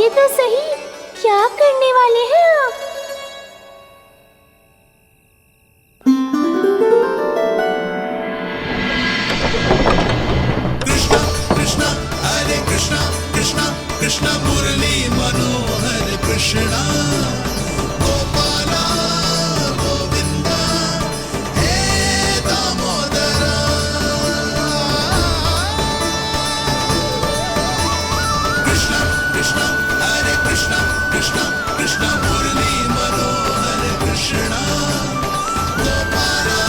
बताइए तो सही, क्या करने वाले हैं आप? कृष्णा कृष्णा हरे कृष्णा कृष्णा कृष्णा मुरली मनोहर कृष्णा गोपाला गोविंदा हे दामोदरा। कृष्णा कृष्णा हरे कृष्णा कृष्णा कृष्णा मुरली मनोहर कृष्णा गोपाला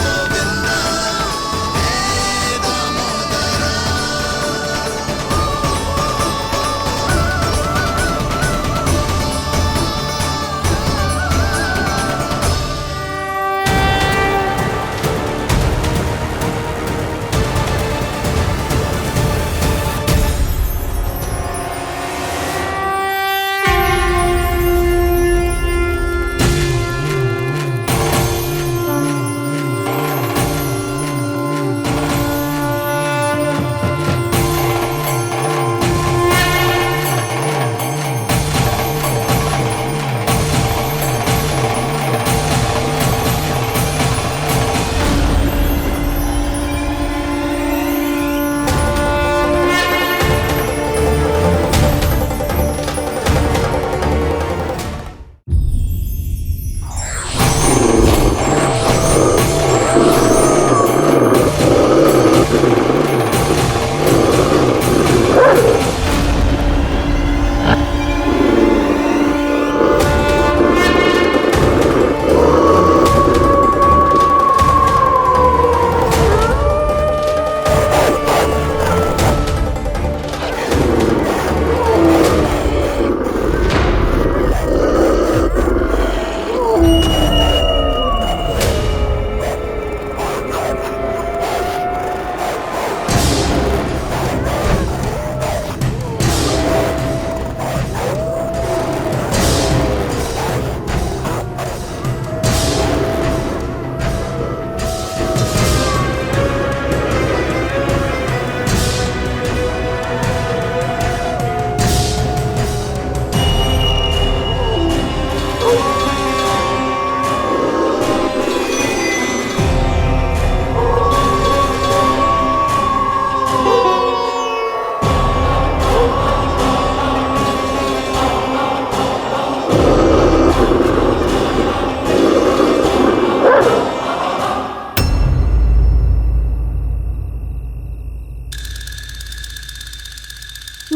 गोविंदा हे दामोदरा।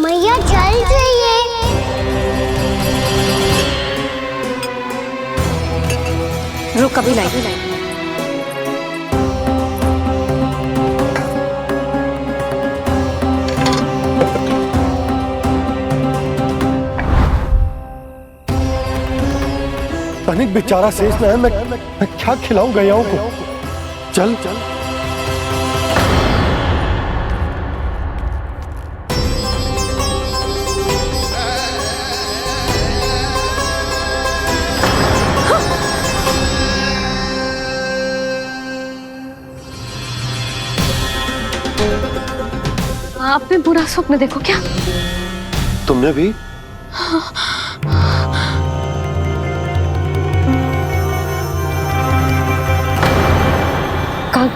मैया जल जाइए। रुक अभी लाई। तनिक बेचारा शेष न है, मैं क्या खिलाऊं गयाओं को। चल चल आपने बुरा स्वप्न देखो क्या? तुमने भी?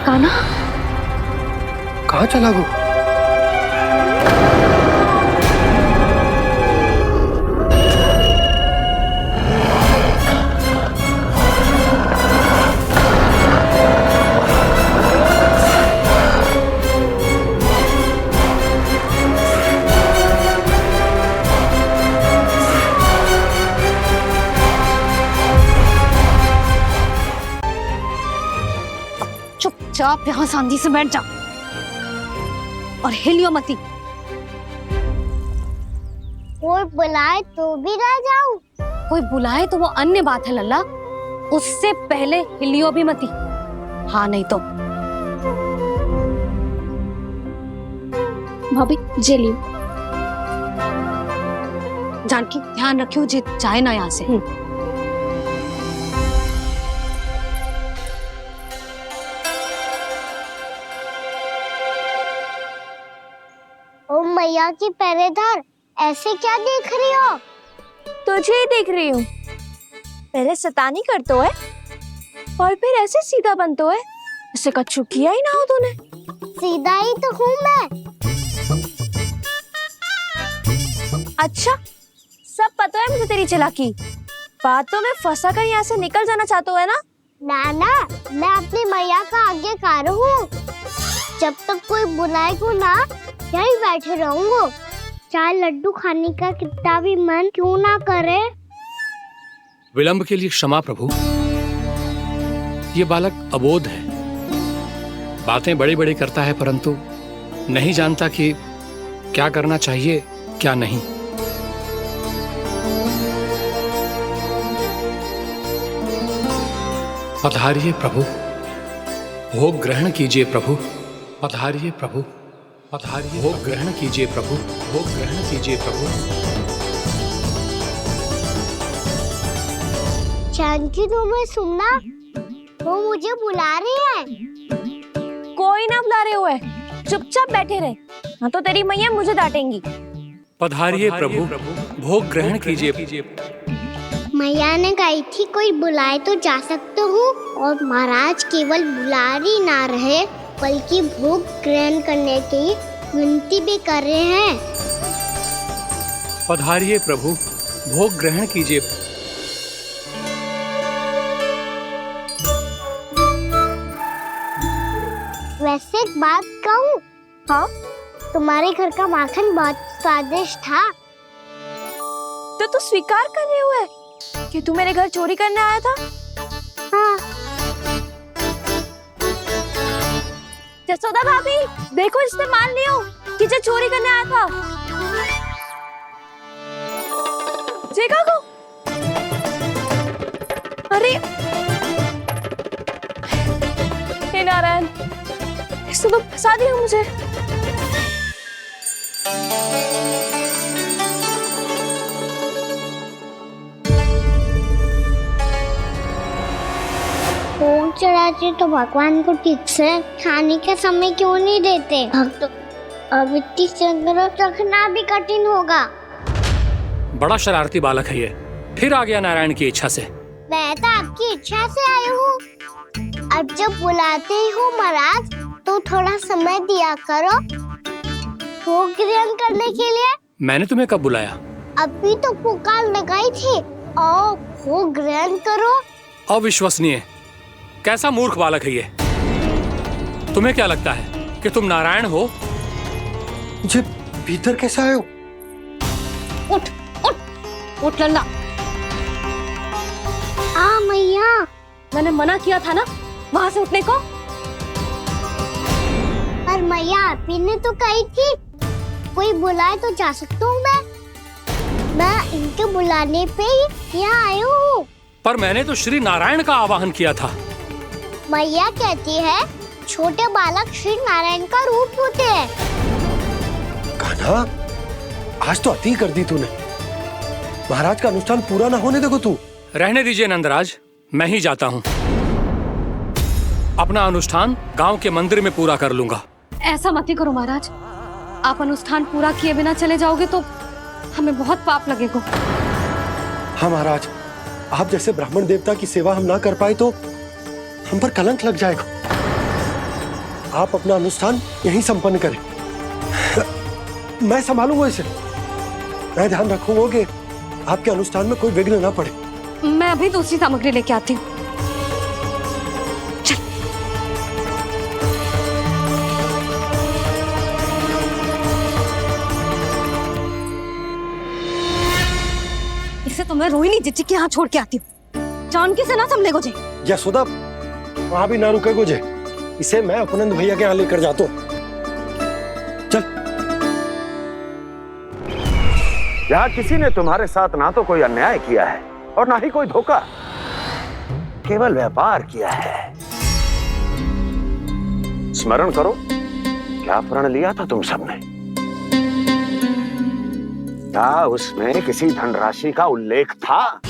काना कहाँ चला गो? चुपचाप यहाँ सांधी से बैठ जा और हिलियो मती। कोई बुलाए तो भी ना जाऊं? कोई बुलाए तो वो अन्य बात है लल्ला, उससे पहले हिलियो भी मती। हाँ नहीं तो भाभी जलियो। जानकी ध्यान रखियो जे जाए ना यहाँ से। ओ मैया की पहरेदार, ऐसे क्या देख रही हो? तुझे ही देख रही हूँ। पहले शैतानी करतो है और फिर ऐसे सीधा बनतो है, इससे कछु किया ही ना हो तूने। सीधा ही तो हूँ मैं। अच्छा, सब पता है मुझे तेरी चालाकी। बातों में फंसा कर यहाँ से निकल जाना चाहते है ना? नाना, मैं अपनी मैया का आज्ञाकार हूँ। जब तक कोई बुलाए को ना, यही बैठे रहूंगा। चाहे लड्डू खाने का कितना भी मन क्यों ना करे। विलंब के लिए क्षमा प्रभु। ये बालक अबोध है, बातें बड़ी बड़ी करता है परंतु नहीं जानता कि क्या करना चाहिए क्या नहीं। पधारिए प्रभु, भोग ग्रहण कीजिए प्रभु। पधारिए प्रभु, पधारिए, भोग ग्रहण कीजिए प्रभु, भोग ग्रहण कीजिए प्रभु। जानकी, तुम्हें सुनना, वो मुझे बुला रही है। कोई ना बुला रहे हुए, चुपचाप बैठे रहे, हाँ तो तेरी मैया मुझे डांटेंगी। पधारिए प्रभु, भोग ग्रहण कीजिए। मैया ने कही थी कोई बुलाए तो जा सकते हूँ, और महाराज केवल बुलारी ना रहे बल्कि भोग ग्रहण करने की विनती भी कर रहे हैं। पधारिए प्रभु, भोग ग्रहण कीजिए। वैसे एक बात कहूँ? हाँ? तुम्हारे घर का माखन बहुत स्वादिष्ट था। तो तू स्वीकार कर रहे हुए कि तू मेरे घर चोरी करने आया था? हाँ। जसोदा भाभी, देखो इसने मान लियो कि जो चोरी करने आया था। देखा को? अरे हे नारायण, इसने तो फंसा दिया मुझे। भोग चढ़ाते तो भगवान को ठीक से खाने का समय क्यों नहीं देते? भक्त अब इतनी संग्रह रखना भी कठिन होगा। बड़ा शरारती बालक है ये, फिर आ गया नारायण की इच्छा से। मैं तो आपकी इच्छा से आई हूँ। अब जब बुलाते ही हो महाराज, तो थोड़ा समय दिया करो भोग ग्रहण करने के लिए। मैंने तुम्हें कब बुलाया? अभी तो पुकार लगाई थी, और भोग ग्रहण करो। अविश्वसनीय, कैसा मूर्ख बालक है ये। तुम्हें क्या लगता है कि तुम नारायण हो? मुझे भीतर कैसे आए हो? उठ उठ उठ लल्ला। मैया, मैंने मना किया था ना वहां से उठने को। पर मैया, आपी ने तो कही थी कोई बुलाए तो जा सकता हूँ मैं इनके बुलाने पे ही यहाँ आई हूँ। पर मैंने तो श्री नारायण का आवाहन किया था। मैया कहती है छोटे बालक श्री नारायण का रूप होते हैं। कान्हा, आज तो अति कर दी तूने। महाराज का अनुष्ठान पूरा ना होने देखो तू। रहने दीजिए नंदराज, मैं ही जाता हूँ। अपना अनुष्ठान गांव के मंदिर में पूरा कर लूंगा। ऐसा मत ही करो महाराज, आप अनुष्ठान पूरा किए बिना चले जाओगे तो हमें बहुत पाप लगेगा। हाँ महाराज, आप जैसे ब्राह्मण देवता की सेवा हम ना कर पाए तो हम पर कलंक लग जाएगा। आप अपना अनुष्ठान यहीं संपन्न करें, मैं संभालूंगा इसे। मैं ध्यान रखूंगा कि आपके अनुष्ठान में कोई विघ्न ना पड़े। मैं अभी दूसरी सामग्री लेके आती हूँ। इसे तो मैं रोहिणी जीजी के यहाँ छोड़ के आती हूँ। जानकी से ना संभले गुजे। यशोदा, वहां भी ना रुके गुजे। इसे मैं अपनंद भैया के यहाँ लेकर जाता हूँ। चल। यहाँ किसी ने तुम्हारे साथ ना तो कोई अन्याय किया है और ना ही कोई धोखा, केवल व्यापार किया है। स्मरण करो, क्या प्रण लिया था तुम सबने? क्या उसमें किसी धनराशि का उल्लेख था?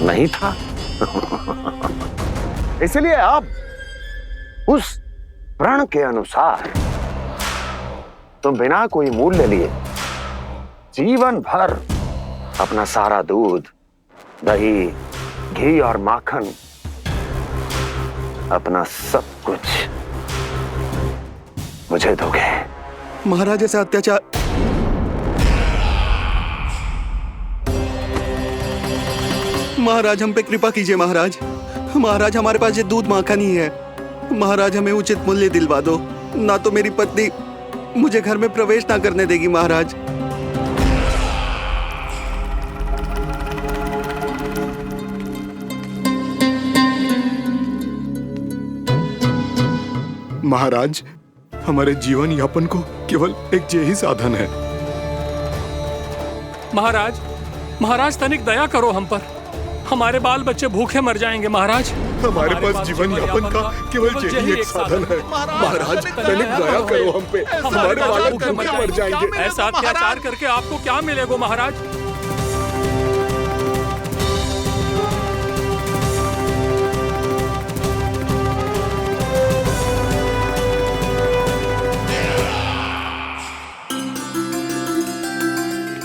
नहीं था। इसलिए अब उस प्रण के अनुसार तुम बिना कोई मूल्य लिए जीवन भर अपना सारा दूध, दही, घी और माखन, अपना सब कुछ मुझे दोगे। महाराज ऐसा अत्याचार। महाराज हम पे कृपा कीजिए महाराज। महाराज हमारे पास ये दूध माखन ही है। महाराज हमें उचित मूल्य दिलवा दो, ना तो मेरी पत्नी मुझे घर में प्रवेश ना करने देगी महाराज। महाराज हमारे जीवन यापन को केवल एक यही साधन है। महाराज, महाराज तनिक दया करो हम पर। हमारे बाल बच्चे भूखे मर जाएंगे महाराज। हमारे पास जीवन यापन का केवल यही एक साधन है। महाराज तनिक दया करो हम पे, हमारे बालक भूखे मर जाएंगे। ऐसा अत्याचार करके आपको क्या मिलेगा महाराज?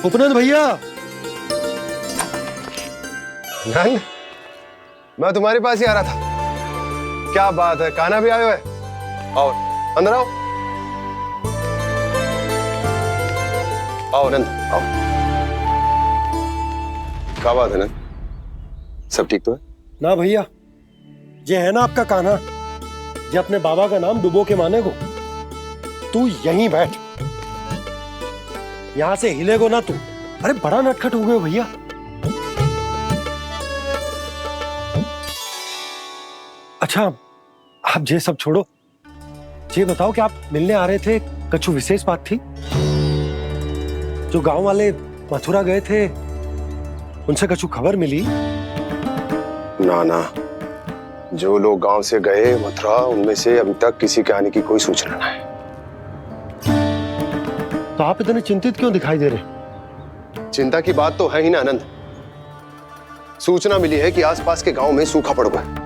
उपनंद भैया। नंद, मैं तुम्हारे पास ही आ रहा था। क्या बात है, कान्हा भी आयो है? आओ अंदर आओ। आओ नंद आओ। क्या बात है नंद, सब ठीक तो है? ना भैया, ये है ना आपका कान्हा, ये अपने बाबा का नाम डुबो के माने को। तू यहीं बैठ, यहां से हिलेगो ना तू। अरे बड़ा नटखट हो गए हो भैया। अच्छा आप ये सब छोड़ो, ये बताओ कि आप मिलने आ रहे थे, कछु विशेष बात थी? जो गांव वाले मथुरा गए थे उनसे कछु खबर मिली? ना ना, जो लोग गांव से गए मथुरा, उनमें से अभी तक किसी के आने की कोई सूचना नहीं है। तो आप इतने चिंतित क्यों दिखाई दे रहे? चिंता की बात तो है ही ना आनंद। सूचना मिली है कि आसपास के गांव में सूखा पड़ गया।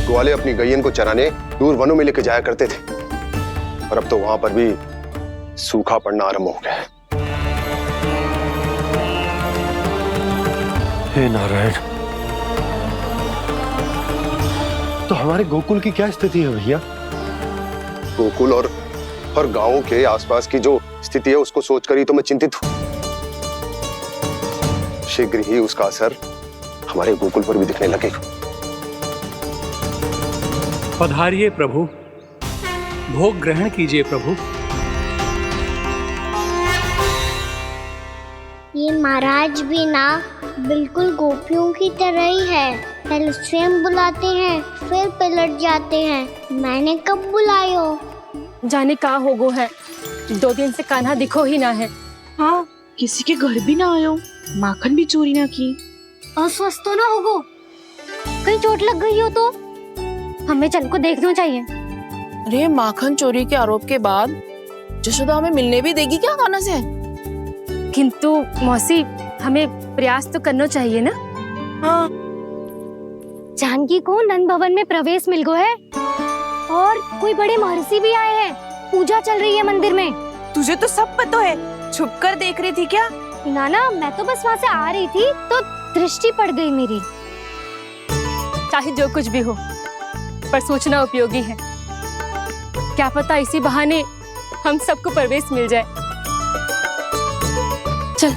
ग्वाले अपनी गैयन को चराने दूर वनों में लेके जाया करते थे, और अब तो वहां पर भी सूखा पड़ना आरंभ हो गया है। हे नारायण, तो हमारे गोकुल की क्या स्थिति है भैया? गोकुल और गांवों के आसपास की जो स्थिति है उसको सोचकर ही तो मैं चिंतित हूं। शीघ्र ही उसका असर हमारे गोकुल पर भी दिखने लगेगा। पधारिए प्रभु, भोग ग्रहण कीजिए प्रभु। ये महाराज भी ना बिल्कुल गोपियों की तरह ही है। पहले स्वयं बुलाते हैं, फिर पलट जाते हैं। मैंने कब बुलायो? जाने का होगो है, 2 दिन से कान्हा दिखो ही ना है। हाँ, किसी के घर भी ना आयो, माखन भी चोरी ना की। अस्वस्थ तो ना होगो, कहीं चोट लग गई हो तो? हमें चल को देखना चाहिए। अरे माखन चोरी के आरोप के बाद जशोदा हमें मिलने भी देगी क्या कान्हा से? किंतु मौसी, हमें प्रयास तो करना चाहिए ना। हाँ। जानकी को नंद भवन में प्रवेश मिल गो है, और कोई बड़े महर्षि भी आए हैं। पूजा चल रही है मंदिर में। तुझे तो सब पता है, छुप कर देख रही थी क्या? ना, मैं तो बस वहाँ से आ रही थी तो दृष्टि पड़ गई मेरी। चाहे जो कुछ भी हो, पर सूचना उपयोगी है। क्या पता इसी बहाने हम सबको प्रवेश मिल जाए। चल।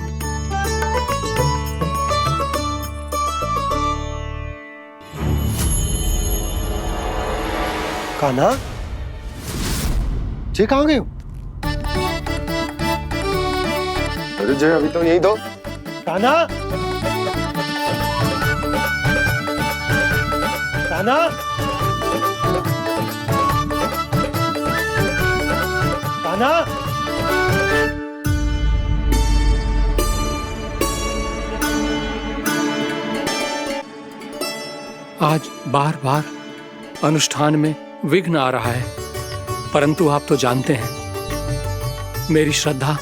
कान्हा, ये कहाँ गए हो? अरे जय, अभी तो यही दो। कान्हा, कान्हा, कान्हा। आज बार बार अनुष्ठान में विघ्न आ रहा है, परंतु आप तो जानते हैं मेरी श्रद्धा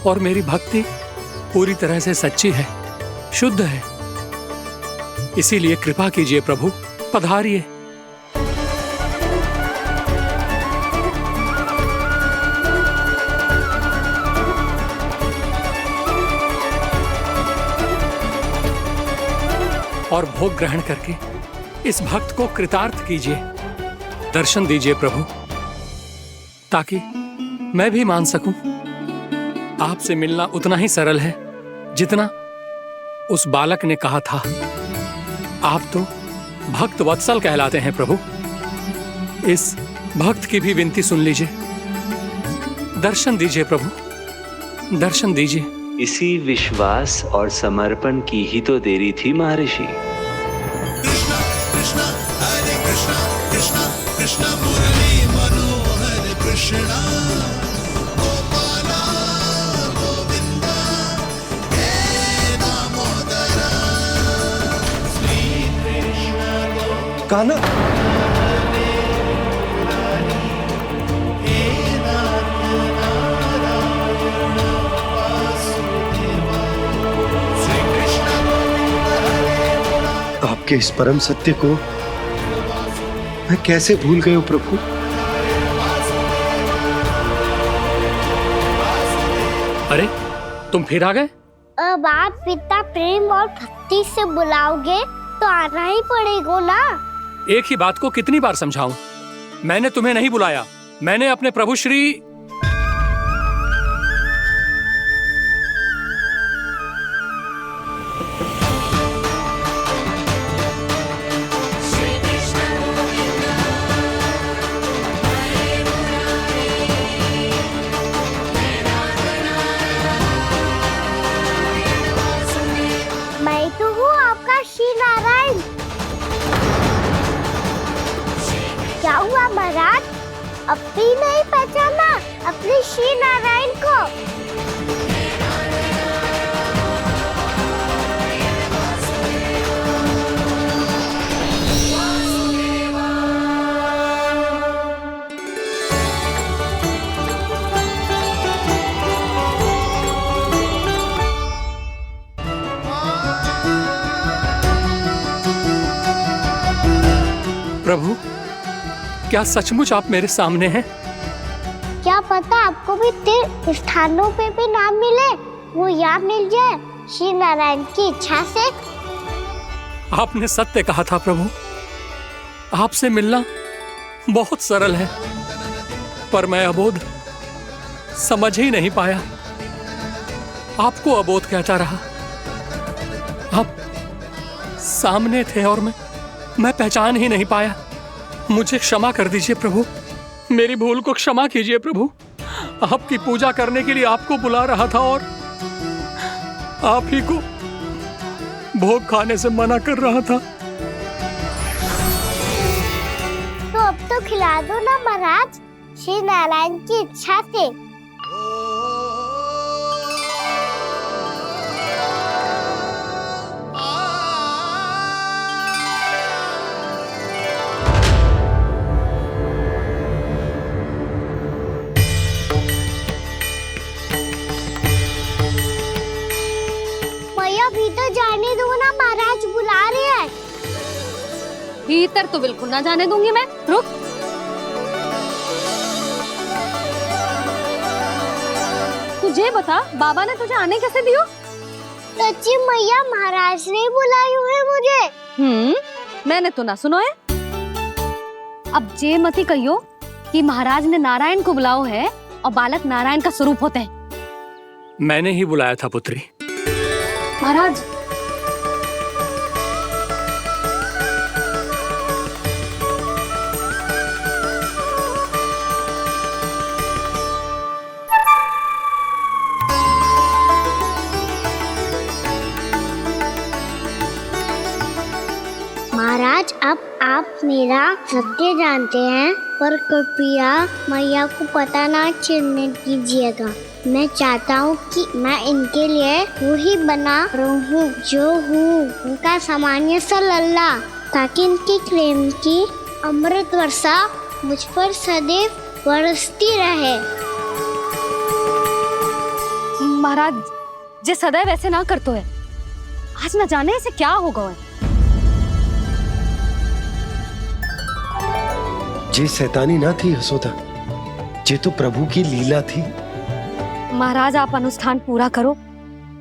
और मेरी भक्ति पूरी तरह से सच्ची है, शुद्ध है। इसीलिए कृपा कीजिए प्रभु, पधारिए। और भोग ग्रहण करके इस भक्त को कृतार्थ कीजिए। दर्शन दीजिए प्रभु, ताकि मैं भी मान सकूं। आपसे मिलना उतना ही सरल है जितना उस बालक ने कहा था। आप तो भक्त वत्सल कहलाते हैं प्रभु। इस भक्त की भी विनती सुन लीजिए। दर्शन दीजिए प्रभु, दर्शन दीजिए। इसी विश्वास और समर्पण की ही तो देरी थी महर्षि। कृष्णा कृष्णा हरे कृष्णा कृष्णा कृष्णा मुरली मनोहर कृष्णा गोपाला गोविंदा हे दामोदरा श्री कृष्ण कान्हा, आपके इस परम सत्य को मैं कैसे भूल गया हूं प्रभु। अरे तुम फिर आ गए? अब आप इतना प्रेम और भक्ति से बुलाओगे तो आना ही पड़ेगा ना। एक ही बात को कितनी बार समझाऊं? मैंने तुम्हें नहीं बुलाया, मैंने अपने प्रभु श्री मैं तो हूँ आपका श्री नारायण। क्या हुआ महाराज, अब भी नहीं पहचाना अपने श्री नारायण को? प्रभु, क्या सचमुच आप मेरे सामने हैं? क्या पता आपको भी तीर्थ स्थानों पे भी नाम मिले, वो यहाँ मिल जाए श्री नारायण की इच्छा से। आपने सत्य कहा था प्रभु, आपसे मिलना बहुत सरल है, पर मैं अबोध समझ ही नहीं पाया। आपको अबोध कहता रहा। आप सामने थे और मैं पहचान ही नहीं पाया। मुझे क्षमा कर दीजिए प्रभु, मेरी भूल को क्षमा कीजिए प्रभु। आपकी पूजा करने के लिए आपको बुला रहा था और आप ही को भोग खाने से मना कर रहा था। तो अब तो खिला दो ना महाराज, श्री नारायण की इच्छा से। भीतर जाने दो ना, महाराज बुला रहे हैं। भीतर तो बिल्कुल ना जाने दूंगी मैं। रुक। तुझे बता, बाबा ने तुझे आने कैसे दियो? सच्ची मैया, महाराज ने बुलाई हुई मुझे। मैंने तो ना सुनो है। अब जे मती कहियो कि महाराज ने नारायण को बुलाओ है और बालक नारायण का स्वरूप होते हैं। मैंने ही बुलाया था पुत्री। महाराज, महाराज, अब आप मेरा सत्य जानते हैं, पर कृपया मैया को पता ना चलने दीजिएगा। मैं चाहता हूँ कि मैं इनके लिए वही बना रहूँ जो हूँ, उनका सामान्य सा लल्ला, ताकि इनके प्रेम की अमृत वर्षा मुझ पर सदैव बरसती रहे। महाराज, जे सदैव ऐसे ना करतो है, आज न जाने इसे क्या होगा है। जे शैतानी ना थी यशोदा, जे तो प्रभु की लीला थी। महाराज, आप अनुष्ठान पूरा करो,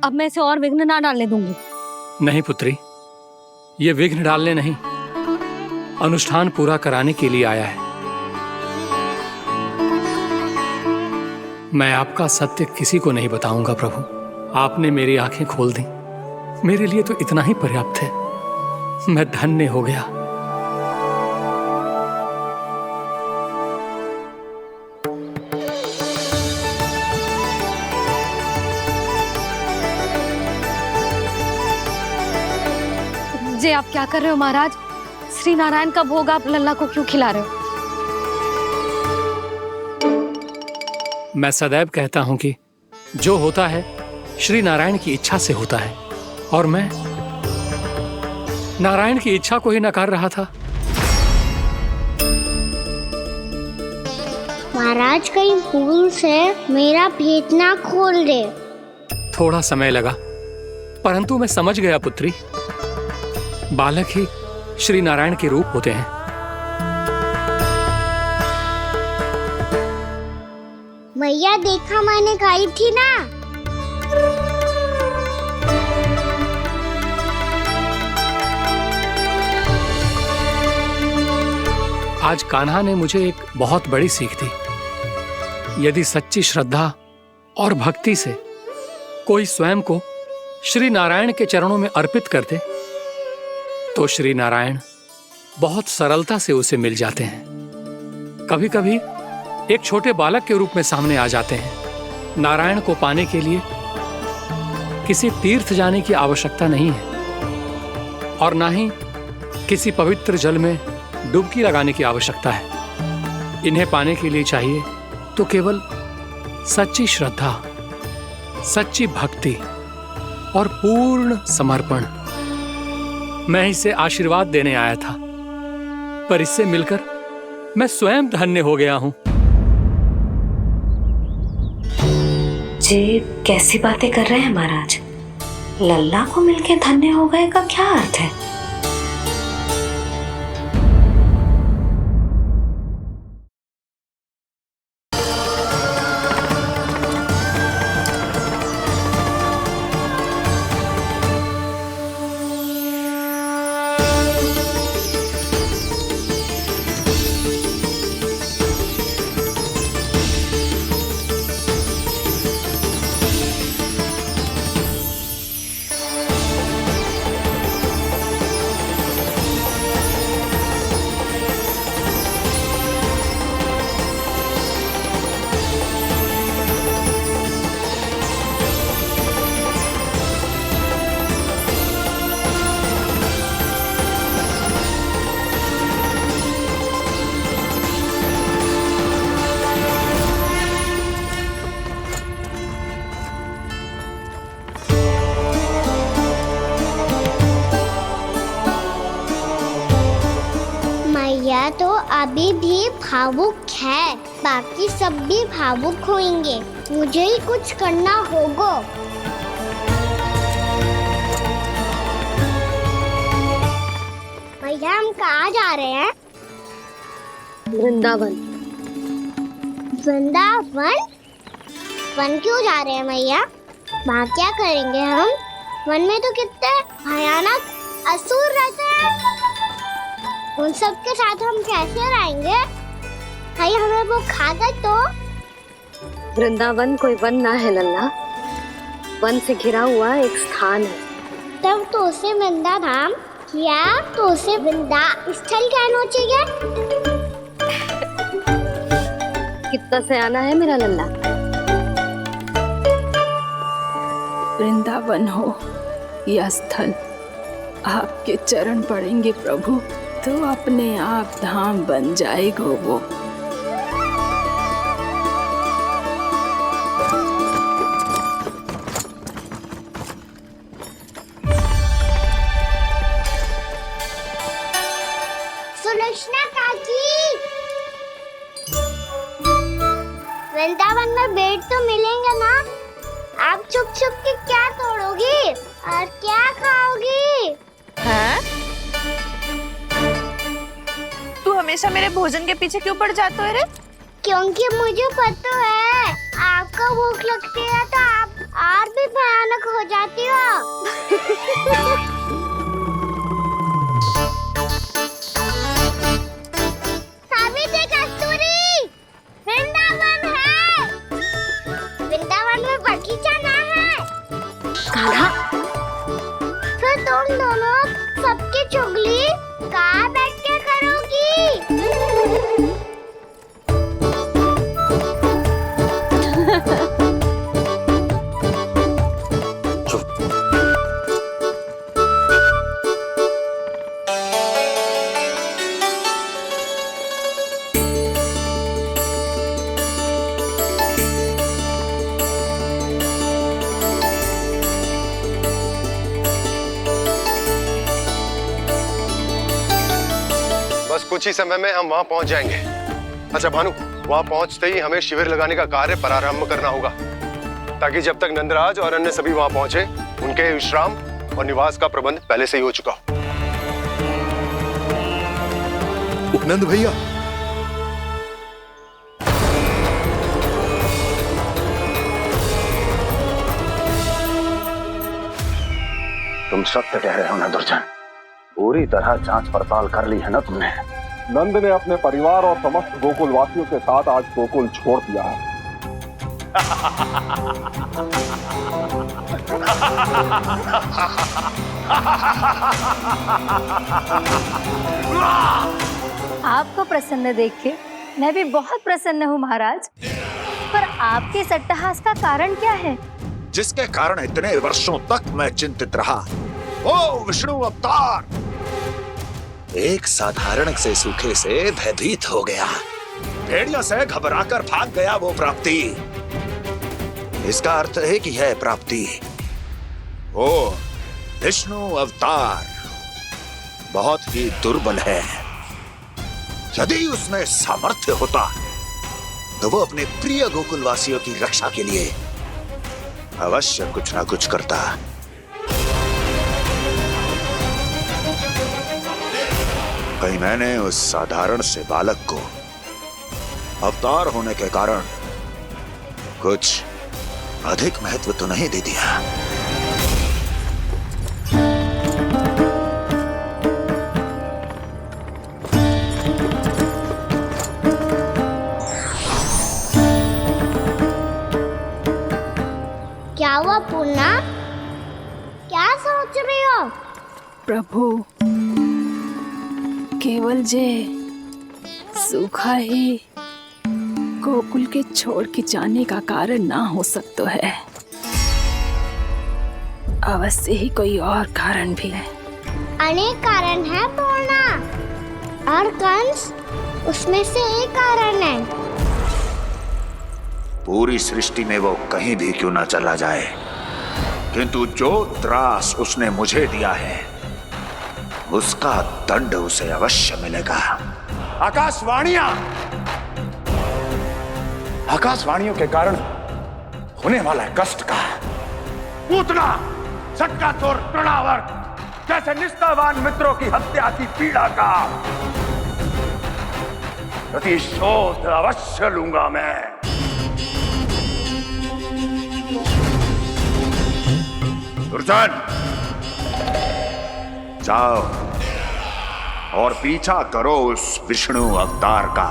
अब मैं इसे और विघ्न ना डालने दूंगी। नहीं पुत्री, ये विघ्न डालने नहीं, अनुष्ठान पूरा कराने के लिए आया है। मैं आपका सत्य किसी को नहीं बताऊंगा प्रभु। आपने मेरी आंखें खोल दी, मेरे लिए तो इतना ही पर्याप्त है। मैं धन्य हो गया। जे आप क्या कर रहे हो महाराज? श्री नारायण का भोग आप लल्ला को क्यों खिला रहे हो? मैं सदैव कहता हूं कि जो होता है श्री नारायण की इच्छा से होता है, और मैं नारायण की इच्छा को ही नकार रहा था। महाराज कहीं भूल से मेरा भेद ना खोल दे। थोड़ा समय लगा, परंतु मैं समझ गया पुत्री। बालक ही श्री नारायण के रूप होते हैं। मैया देखा मैंने गायब थी ना। आज कान्हा ने मुझे एक बहुत बड़ी सीख दी। यदि सच्ची श्रद्धा और भक्ति से कोई स्वयं को श्री नारायण के चरणों में अर्पित कर दे, तो श्री नारायण बहुत सरलता से उसे मिल जाते हैं। कभी कभी एक छोटे बालक के रूप में सामने आ जाते हैं। नारायण को पाने के लिए किसी तीर्थ जाने की आवश्यकता नहीं है, और ना ही किसी पवित्र जल में डुबकी लगाने की आवश्यकता है। इन्हें पाने के लिए चाहिए तो केवल सच्ची श्रद्धा, सच्ची भक्ति और पूर्ण समर्पण। मैं इसे आशीर्वाद देने आया था, पर इससे मिलकर मैं स्वयं धन्य हो गया हूं। जी कैसी बातें कर रहे हैं महाराज? लल्ला को मिलके धन्य हो गए का क्या अर्थ है? मैया तो अभी भी भावुक है, बाकी सब भी भावुक होंगे। मुझे ही कुछ करना होगा। भैया हम कहाँ जा रहे हैं? वृंदावन। वृंदावन? वन क्यों जा रहे हैं मैया? वहाँ क्या करेंगे हम? वन में तो कितने भयानक असुर रहते हैं। उन सब के साथ हम कैसे रहेंगे? कहीं हमें वो खा गए तो? वृंदावन कोई वन ना है लल्ला, वन से घिरा हुआ एक स्थान है। तब तो उसे वृंदा धाम क्या तो उसे वृंदा स्थल कहना चाहिए। कितना सयाना है मेरा लल्ला। वृंदावन हो या स्थल, आपके चरण पड़ेंगे प्रभु तो अपने आप धाम बन जाएगा वो। सुलक्षणा काकी, वृंदावन में बेड तो मिलेंगे ना? आप छुप छुप के क्या तोड़ोगी और क्या खाओगी? हाँ? तू हमेशा मेरे भोजन के पीछे क्यों पड़ जाते हो रे? क्योंकि मुझे पता है आपको भूख लगती है तो आप और भी भयानक हो जाती हो। बचपन में बगीचा ना है। कान्हा, फिर तुम दोनों सबकी चुगली कहाँ बैठ के करोगी? बस कुछ ही समय में हम वहां पहुंच जाएंगे। अच्छा भानु, वहां पहुंचते ही हमें शिविर लगाने का कार्य प्रारंभ करना होगा, ताकि जब तक नंदराज और अन्य सभी वहां पहुंचे उनके विश्राम और निवास का प्रबंध पहले से ही हो चुका हो। नंद भैया, तुम सत्य कह रहे हो ना दुर्जन? पूरी तरह जांच पड़ताल कर ली है ना तुमने? नंद ने अपने परिवार और समस्त गोकुल वासियों के साथ आज गोकुल छोड़ दिया है। आपको प्रसन्न देख के मैं भी बहुत प्रसन्न हूँ महाराज। पर आपके इस अट्टहास का कारण क्या है? जिसके कारण इतने वर्षों तक मैं चिंतित रहा, वो विष्णु अवतार एक साधारण से सूखे से भयभीत हो गया, भेड़ियों से घबराकर भाग गया। वो प्राप्ति, इसका अर्थ है कि यह प्राप्ति वो विष्णु अवतार बहुत ही दुर्बल है। यदि उसमें सामर्थ्य होता तो वो अपने प्रिय गोकुलवासियों की रक्षा के लिए अवश्य कुछ ना कुछ करता। कहीं मैंने उस साधारण से बालक को अवतार होने के कारण कुछ अधिक महत्व तो नहीं दे दिया। क्या हुआ पूर्णा? क्या सोच रही हो? प्रभु, केवल जे सूखा ही गोकुल के छोड़ के जाने का कारण ना हो सकता है, अवश्य ही कोई और कारण भी है। अनेक कारण है पूर्णा, और कंस उसमें से एक कारण है। पूरी सृष्टि में वो कहीं भी क्यों ना चला जाए, किंतु जो त्रास उसने मुझे दिया है उसका दंड उसे अवश्य मिलेगा। आकाशवाणियों के कारण होने वाला कष्ट का, पूतना, सटकासुर, तृणावर्त जैसे निष्ठावान मित्रों की हत्या की पीड़ा का प्रतिशोध अवश्य लूंगा मैं। दुर्जन, जाओ और पीछा करो उस विष्णु अवतार का।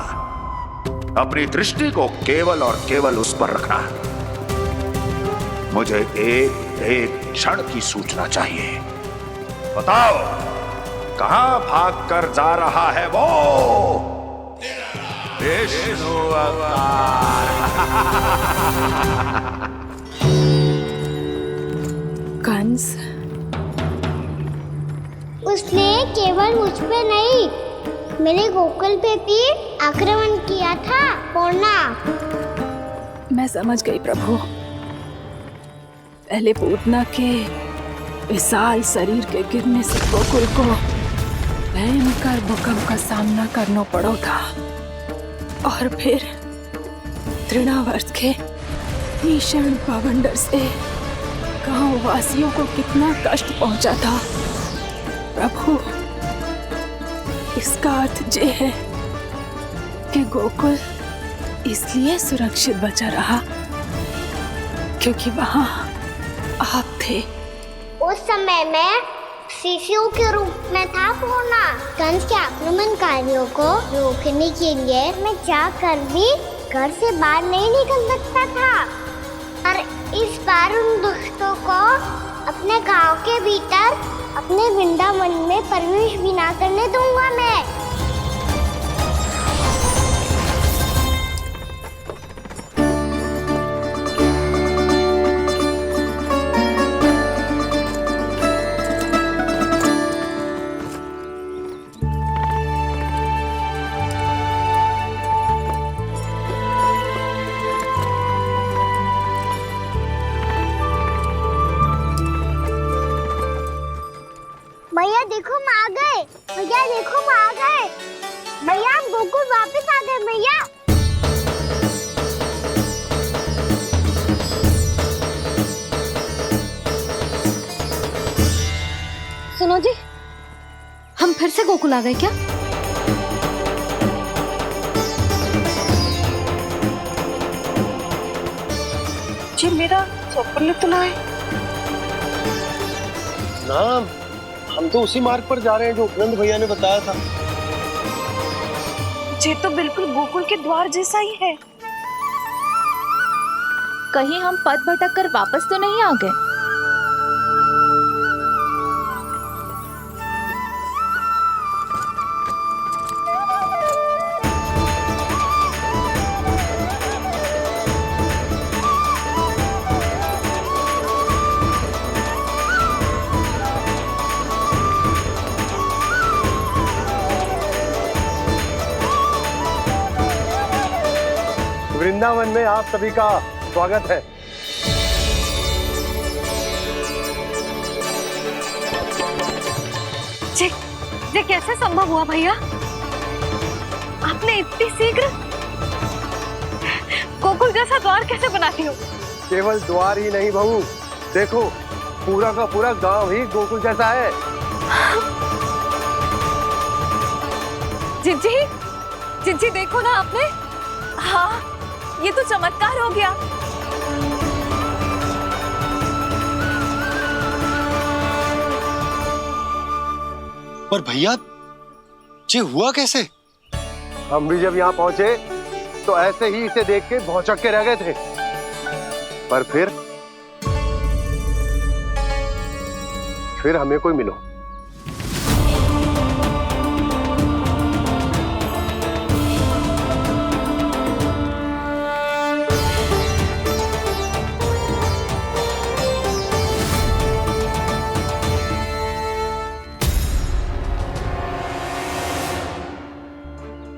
अपनी दृष्टि को केवल और केवल उस पर रखना। मुझे एक एक क्षण की सूचना चाहिए। बताओ, कहां भाग कर जा रहा है वो विष्णु अवतार? कंस, उसने केवल मुझ पे नहीं, मेरे गोकुल पे भी आक्रमण किया था पूर्णा। मैं समझ गई प्रभु। पहले पूतना के विशाल शरीर के गिरने से गोकुल को भयंकर भूकंप का सामना करना पड़ा था, और फिर तृणावर्त के भीषण पावंडर से गांव वासियों को कितना कष्ट पहुंचा था। प्रभु, इसका अर्थ ये है कि गोकुल इसलिए सुरक्षित बचा रहा क्योंकि वहां आप थे। उस समय मैं शिशु के रूप में था पूर्णा। कंस के आक्रमणकारियों को रोकने के लिए मैं जाकर भी घर से बाहर नहीं निकल सकता था, और इस बार उन दुष्टों को अपने गांव के भीतर अपने वृंदावन में प्रवेश भी ना करने दूंगा मैं। भैया देखो हम आ गए। भैया देखो हम आ गए। भैया हम गोकुल वापस आ गए भैया। सुनो जी, हम फिर से गोकुल आ गए क्या? जी मेरा चप्पल तो लाए। ना, हम तो उसी मार्ग पर जा रहे हैं जो उपनंद भैया ने बताया था। ये तो बिल्कुल गोकुल के द्वार जैसा ही है। कहीं हम पथ भटक कर वापस तो नहीं आ गए? वृंदावन में आप सभी का स्वागत है। ये कैसे संभव हुआ भैया? आपने इतनी शीघ्र गोकुल जैसा द्वार कैसे बनाती हो? केवल द्वार ही नहीं बहू, देखो पूरा का पूरा गांव ही गोकुल जैसा है। जिज्जी, जिज्जी देखो ना आपने। हाँ, ये तो चमत्कार हो गया। पर भैया, ये हुआ कैसे? हम भी जब यहाँ पहुंचे तो ऐसे ही इसे देख के भौचक के रह गए थे, पर फिर हमें कोई मिलो।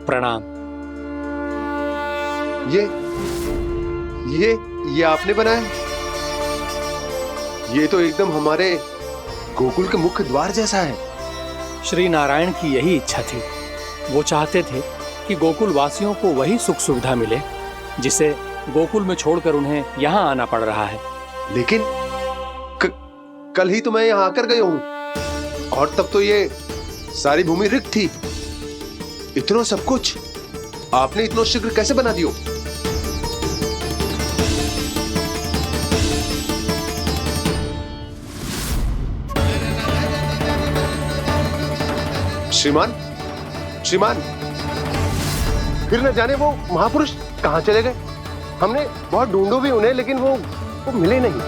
प्रणाम। ये आपने बनाया? ये तो एकदम हमारे गोकुल के मुख्य द्वार जैसा है। श्री नारायण की यही इच्छा थी। वो चाहते थे कि गोकुल वासियों को वही सुख सुविधा मिले जिसे गोकुल में छोड़कर उन्हें यहाँ आना पड़ रहा है। लेकिन कल ही तो मैं यहाँ आकर गया हूँ और तब तो ये सारी भूमि रिक्त थी। इतना सब कुछ आपने इतना शीघ्र कैसे बना दियो? श्रीमान, फिर न जाने वो महापुरुष कहाँ चले गए। हमने बहुत ढूंढो भी उन्हें, लेकिन वो मिले नहीं।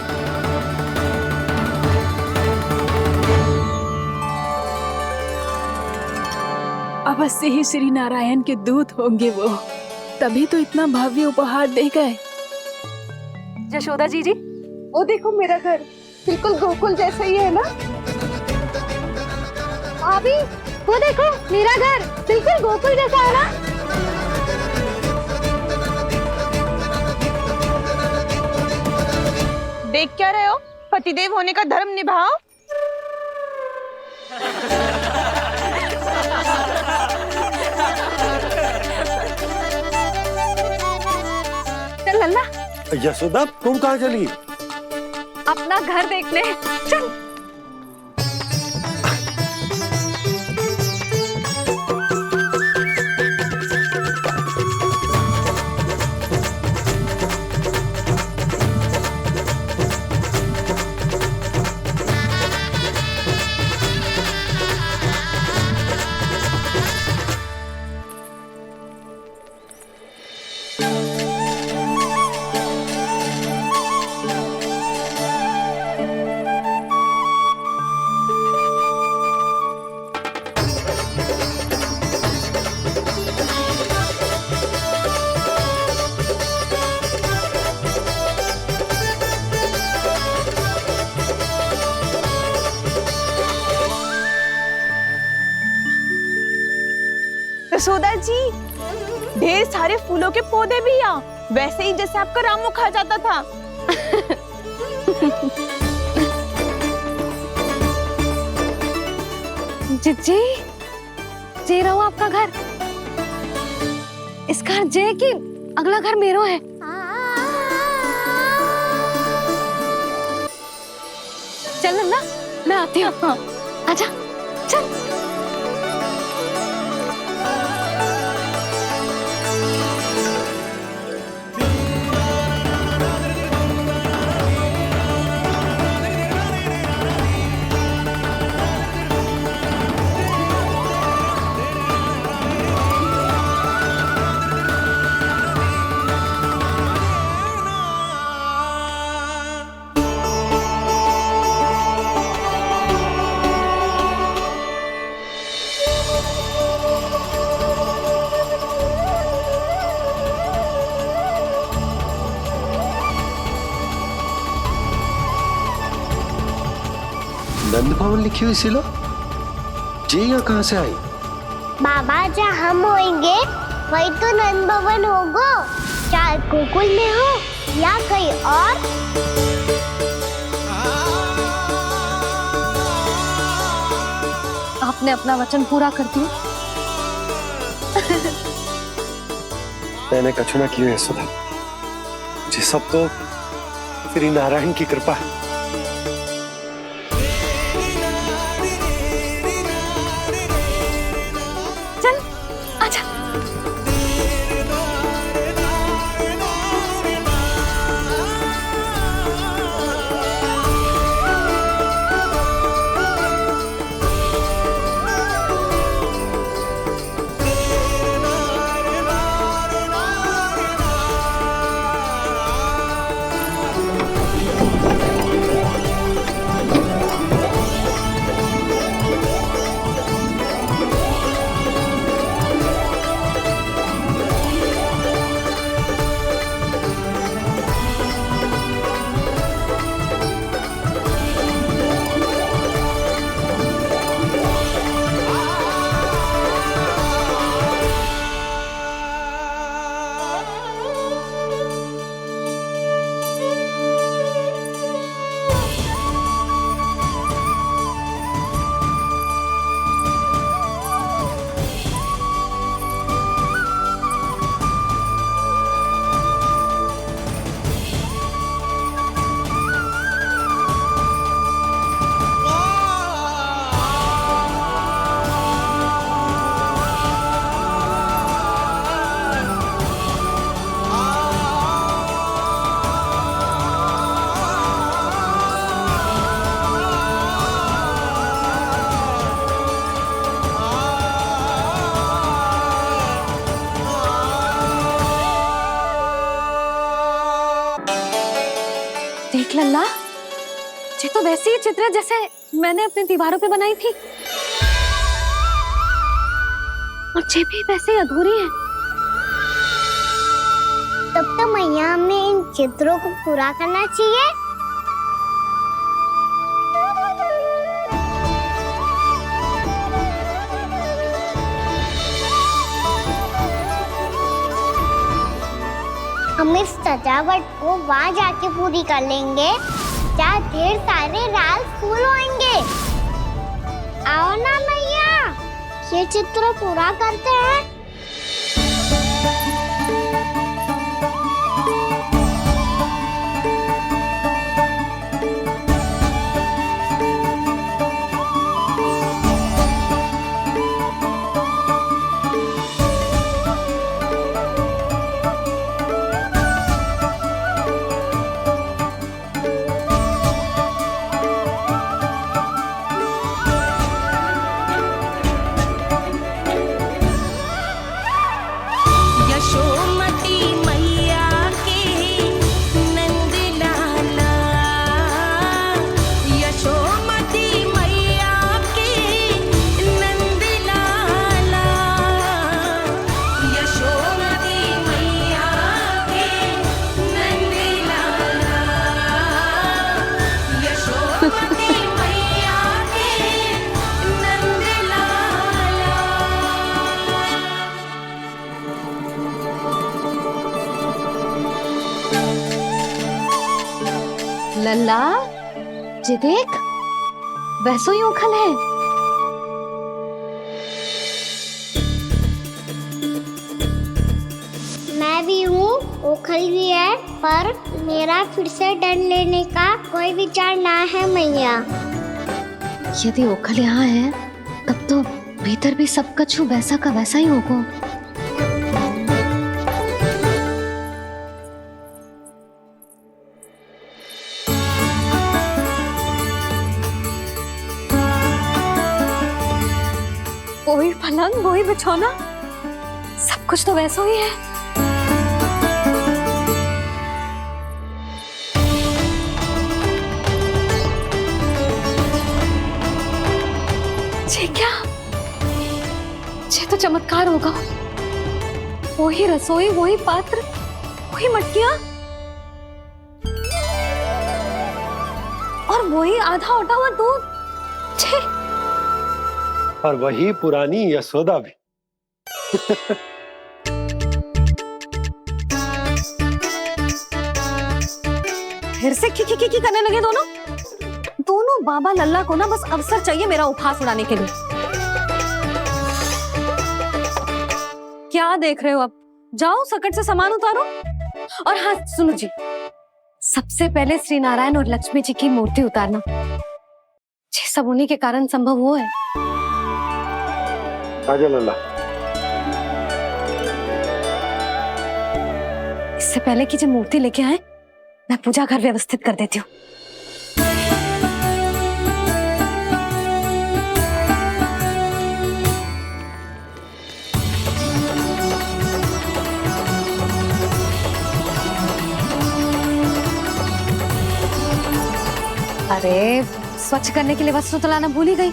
अवश्य ही श्री नारायण के दूत होंगे वो, तभी तो इतना भव्य उपहार दे गए। यशोदा जी, वो देखो मेरा घर बिल्कुल गोकुल जैसा ही है ना? भाभी, वो देखो मेरा घर बिल्कुल गोकुल जैसा है ना? देख क्या रहे हो? पतिदेव होने का धर्म निभाओ। चल लल्ला, यशोदा, तुम कहाँ चली? अपना घर देखने। चल। यशोदा जी, ढेर सारे फूलों के पौधे भी यहाँ, वैसे ही जैसे आपका रामू खा जाता था। जी जे रहो आपका घर, इस घर जे की अगला घर मेरो है। चल ना, मैं आती हूँ। आजा चल। नंद भवन लिखी हुई सिलो जी यहाँ कहाँ से आई? बाबा जहाँ हम होंगे वही तो नंद भवन होगा, चाहे गोकुल में हो या कहीं और। आपने अपना वचन पूरा कर दिया। मैंने कछु ना किया यशोदा जी, सब तो श्री नारायण की कृपा है। चल आजा। देख लल्ला, ये तो वैसी ही चित्र है जैसे मैंने अपनी दीवारों पे बनाई थी, और ये भी वैसे ही अधूरी है। तब तो मैया हमें इन चित्रों को पूरा करना चाहिए। हम इस सजावट को वहाँ जाके पूरी कर लेंगे जहाँ ढेर सारे लाल फूल होंगे। आओ ना मैया, ये चित्र पूरा करते हैं। लल्ला, ये देख, वैसो ही ओखल है। मैं भी हूँ, ओखल भी है, पर मेरा फिर से डर लेने का कोई विचार ना है मैया। यदि ओखल यहाँ है, तब तो भीतर भी सब कछु वैसा का वैसा ही होगा। वही पलंग, वही बिछौना, सब कुछ तो वैसा ही है। ये क्या? ये तो चमत्कार होगा। वही रसोई, वही पात्र, वही मटकियां और वही आधा उटा हुआ दूध। छे! और वही पुरानी यशोदा भी। फिर से की करने लगे दोनों बाबा लल्ला को ना बस अवसर चाहिए मेरा उपहास उड़ाने के लिए। क्या देख रहे हो? अब जाओ सकट से सामान उतारो। और हाँ सुनो जी, सबसे पहले श्री नारायण और लक्ष्मी जी की मूर्ति उतारना। ये सब उन्हीं के कारण संभव हुआ है। आजा लल्ला। इससे पहले कि जो मूर्ति लेके आए, मैं पूजा घर व्यवस्थित कर देती हूँ। अरे स्वच्छ करने के लिए वस्त्र तो लाना भूल ही गई।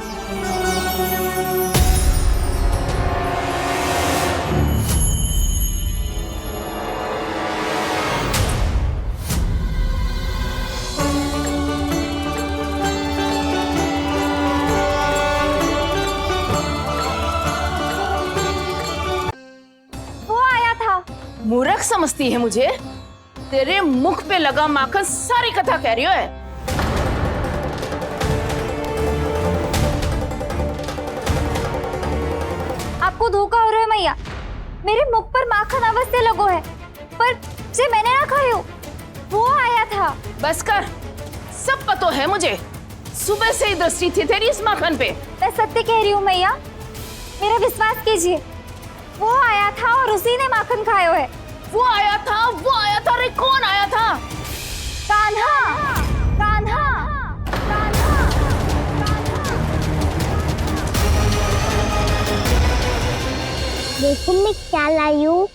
मूर्ख समझती है मुझे? तेरे मुख पे लगा माखन सारी कथा कह रही है। आपको धोखा हो रहा है मैया। मेरे मुख पर माखन अवश्य लगो है, पर जे मैंने ना खायो, वो आया था। बस कर, सब पता है मुझे। सुबह से ही दृष्टि थी तेरी इस माखन पे। मैं सत्य कह रही हूँ मैया, मेरा विश्वास कीजिए। वो आया था और उसी ने माखन खायो है। वो आया था। अरे कौन आया था? कान्हा, कान्हा, कान्हा। देखो मैं क्या लाई हूँ।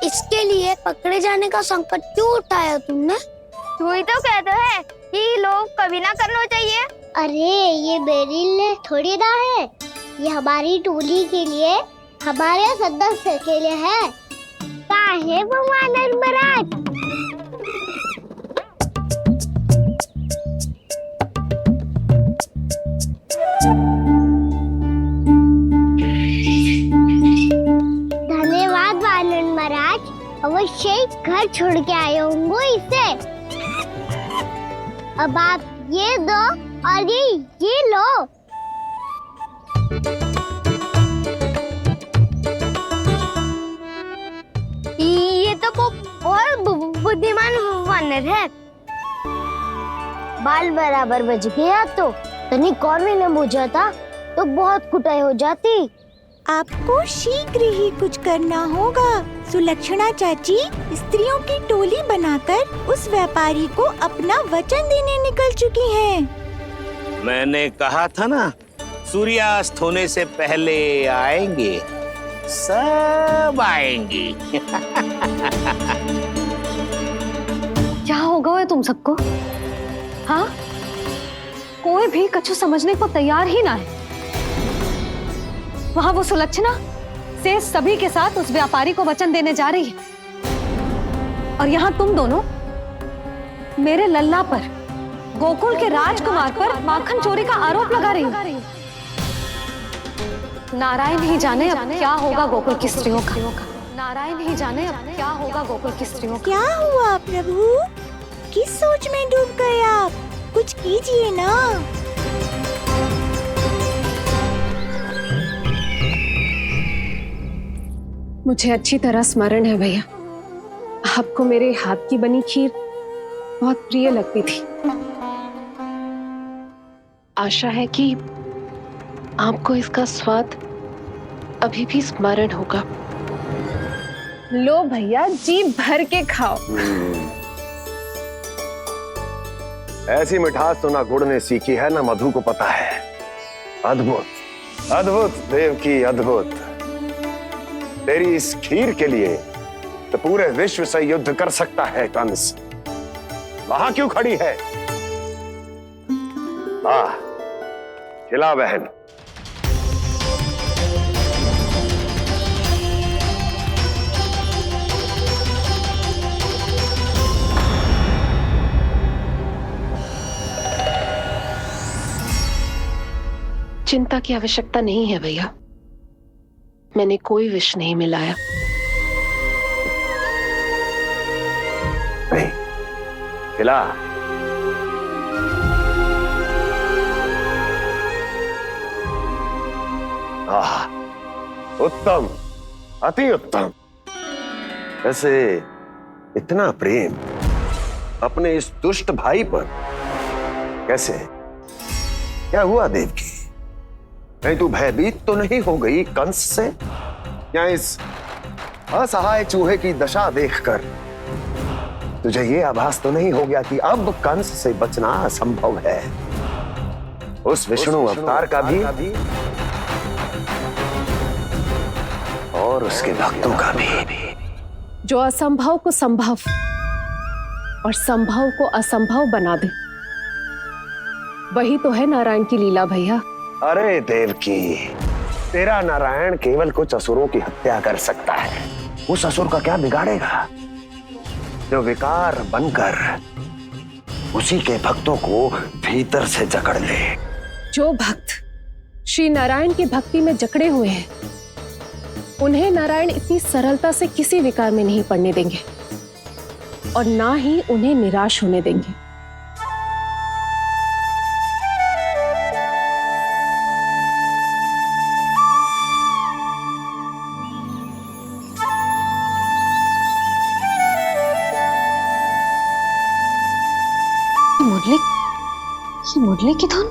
इसके लिए पकड़े जाने का संकट क्यों उठाया तुमने? तू ही तो कहते है कि लोग कभी ना करना चाहिए। अरे ये बेरिल थोड़ी ना है, ये हमारी टोली के लिए, हमारे सदस्य के लिए है। काहे भगवान महाराज? धन्यवाद वानर महाराज, अवश्य घर छोड़ के आए होंगे इसे। अब आप ये दो और ये लो। ये तो बहुत बुद्धिमान वानर है। बाल बराबर बज गया तो तनिक और भी न बूझा था तो बहुत कुटाई हो जाती। आपको शीघ्र ही कुछ करना होगा। सुलक्षणा चाची स्त्रियों की टोली बनाकर उस व्यापारी को अपना वचन देने निकल चुकी हैं। मैंने कहा था ना, सूर्यास्त होने से पहले आएंगे, सब आएंगी। क्या होगा है तुम सबको? हाँ, कोई भी कछु समझने को तैयार ही ना है। वहां वो सुलक्षणा से सभी के साथ उस व्यापारी को वचन देने जा रही है, और यहाँ तुम दोनों मेरे लल्ला पर, गोकुल के राजकुमार पर माखन चोरी का आरोप लगा रही हो। नारायण ही जाने अब क्या होगा गोकुल की स्त्रियों का। नारायण ही जाने अब क्या होगा गोकुल की स्त्रियों का। क्या हुआ प्रभु? किस सोच में डूब गए आप? कीजिए ना। मुझे अच्छी तरह स्मरण है भैया, आपको मेरे हाथ की बनी खीर बहुत प्रिय लगती थी। आशा है कि आपको इसका स्वाद अभी भी स्मरण होगा। लो भैया, जी भर के खाओ। ऐसी मिठास तो ना गुड़ ने सीखी है ना मधु को पता है। अद्भुत अद्भुत देवकी, अद्भुत। तेरी इस खीर के लिए तो पूरे विश्व से युद्ध कर सकता है कंस। वहां क्यों खड़ी है? वाह, खिला बहन। चिंता की आवश्यकता नहीं है भैया, मैंने कोई विष नहीं मिलाया। नहीं, खिला। आह, उत्तम, अति उत्तम। वैसे इतना प्रेम अपने इस दुष्ट भाई पर कैसे? क्या हुआ देवकी? कहीं तू भयभीत तो नहीं हो गई कंस से? या इस असहाय चूहे की दशा देखकर तुझे ये आभास तो नहीं हो गया कि अब कंस से बचना असंभव है? उस विष्णु अवतार का भी और उसके भक्तों का भी। जो असंभव को संभव और संभव को असंभव बना दे, वही तो है नारायण की लीला भैया। अरे देवकी, तेरा नारायण केवल कुछ असुरों की हत्या कर सकता है। उस असुर का क्या बिगाड़ेगा जो विकार बनकर उसी के भक्तों को भीतर से जकड़ ले। जो भक्त श्री नारायण की भक्ति में जकड़े हुए हैं, उन्हें नारायण इतनी सरलता से किसी विकार में नहीं पड़ने देंगे और ना ही उन्हें निराश होने देंगे। ये मुरली की धुन।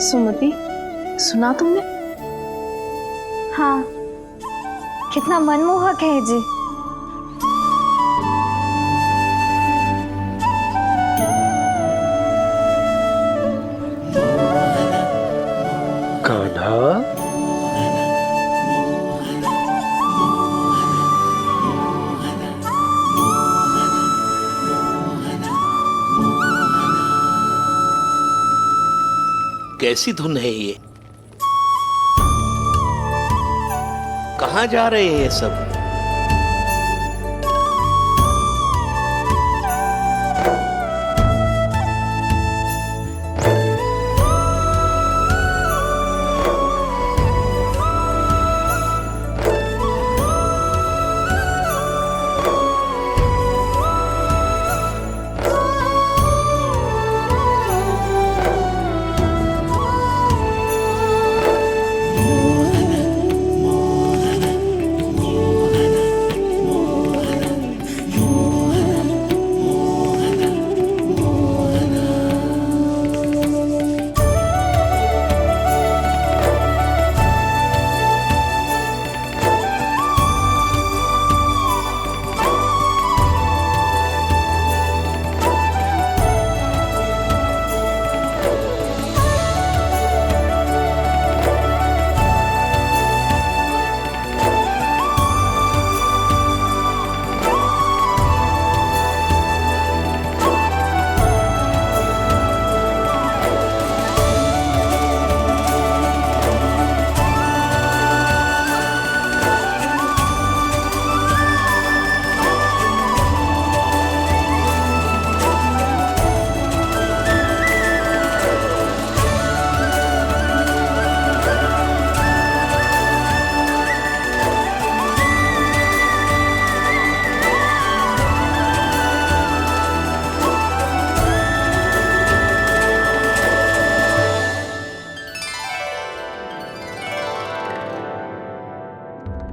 सुमति, सुना तुमने? हाँ, कितना मनमोहक है जी। कान्हा, कैसी धुन है ये? कहाँ जा रहे हैं ये सब?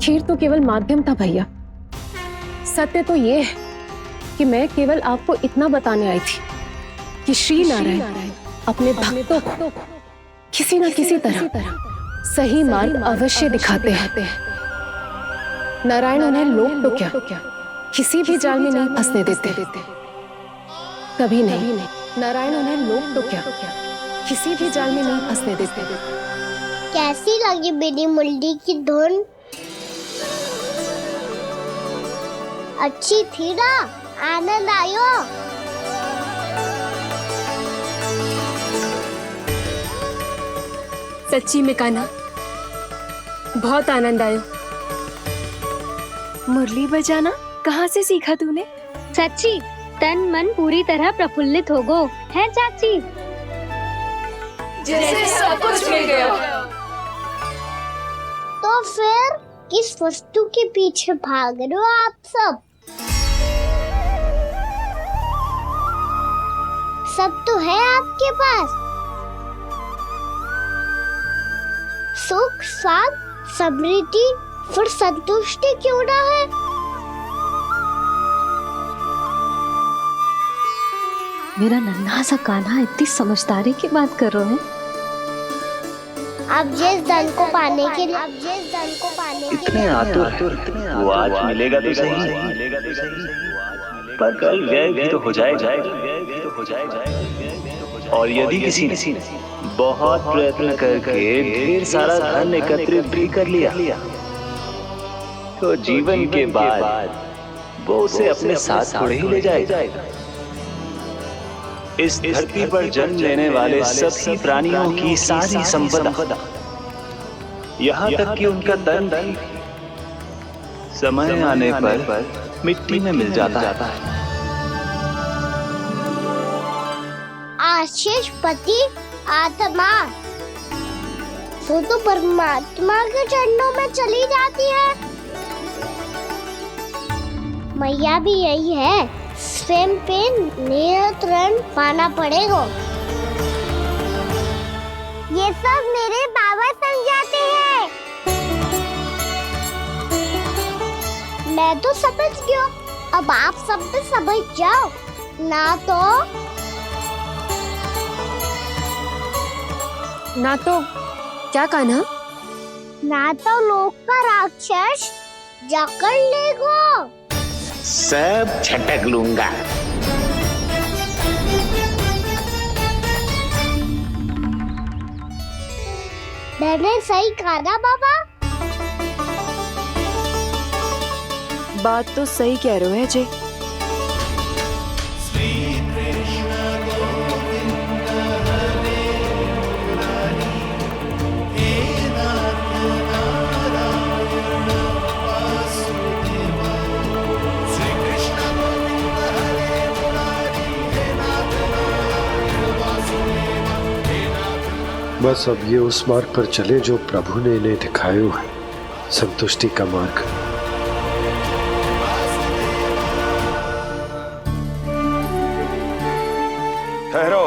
खीर तो केवल माध्यम था भैया। सत्य तो ये है कि मैं केवल आपको इतना बताने आई थी कि श्री नारायण अपने भक्तों को किसी न किसी तरह सही मार्ग अवश्य दिखाते हैं। नारायण उन्हें लोग तो क्या किसी भी जाल में नहीं फंसने देते, कभी नहीं। नारायण उन्हें लोग तो क्या किसी भी जाल में नहीं फंसने देते। कैसी लगी मेरी मुंडी की धुन? अच्छी थी ना? आनंद आयो? सच्ची में कान्हा, बहुत आनंद आयो। मुरली बजाना कहाँ से सीखा तूने? सच्ची तन मन पूरी तरह प्रफुल्लित हो गो है चाची। जैसे सब कुछ मिल गया। तो फिर किस वस्तु के पीछे भाग रहे हो आप सब? सब तो है आपके पास। सुख, स्वाद, समृद्धि, फिर संतुष्टि क्यों ना है? मेरा नन्हा सा कान्हा इतनी समझदारी की बात कर रहे हैं। अब जिस धन को पाने के लिए इतने आतुर, वो आज मिलेगा तो सही, पर कल व्यय भी तो हो जाएगा। और यदि किसी ने बहुत प्रयत्न करके ढेर सारा धन एकत्रित भी कर लिया, तो जीवन के बाद वो उसे अपने साथ थोड़े ही ले जाएगा। इस धरती पर जन्म लेने वाले सभी प्राणियों की सारी संपदा, यहाँ तक कि उनका तन भी समय आने पर मिट्टी में मिल जाता है। आशीष पति आत्मा वो तो परमात्मा के चरणों में चली जाती है। मैया भी यही है, स्वयं पे नियंत्रण पाना पड़ेगा। ये सब मेरे बाबा समझाते हैं। मैं तो समझ गया, अब आप सब भी समझ जाओ ना तो क्या कान्हा? ना तो लोक का राक्षस जकड़ लेगो। सब झटक लूंगा। मैंने सही कहा ना बाबा? बात तो सही कह रहे हो है जय। बस अब ये उस मार्ग पर चले जो प्रभु ने इन्हें दिखाया है, संतुष्टि का मार्ग। ठहरो।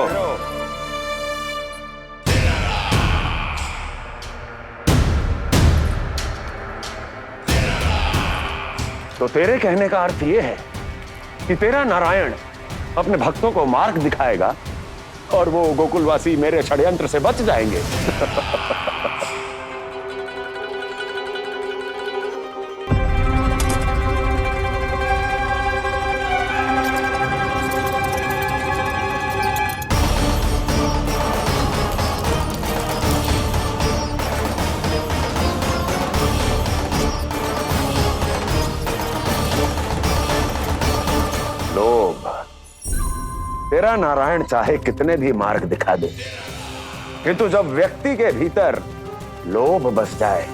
तो तेरे कहने का अर्थ यह है कि तेरा नारायण अपने भक्तों को मार्ग दिखाएगा और वो गोकुलवासी मेरे षड्यंत्र से बच जाएंगे। लोभ। तेरा नारायण चाहे कितने भी मार्ग दिखा दे, किंतु जब व्यक्ति के भीतर लोभ बस जाए,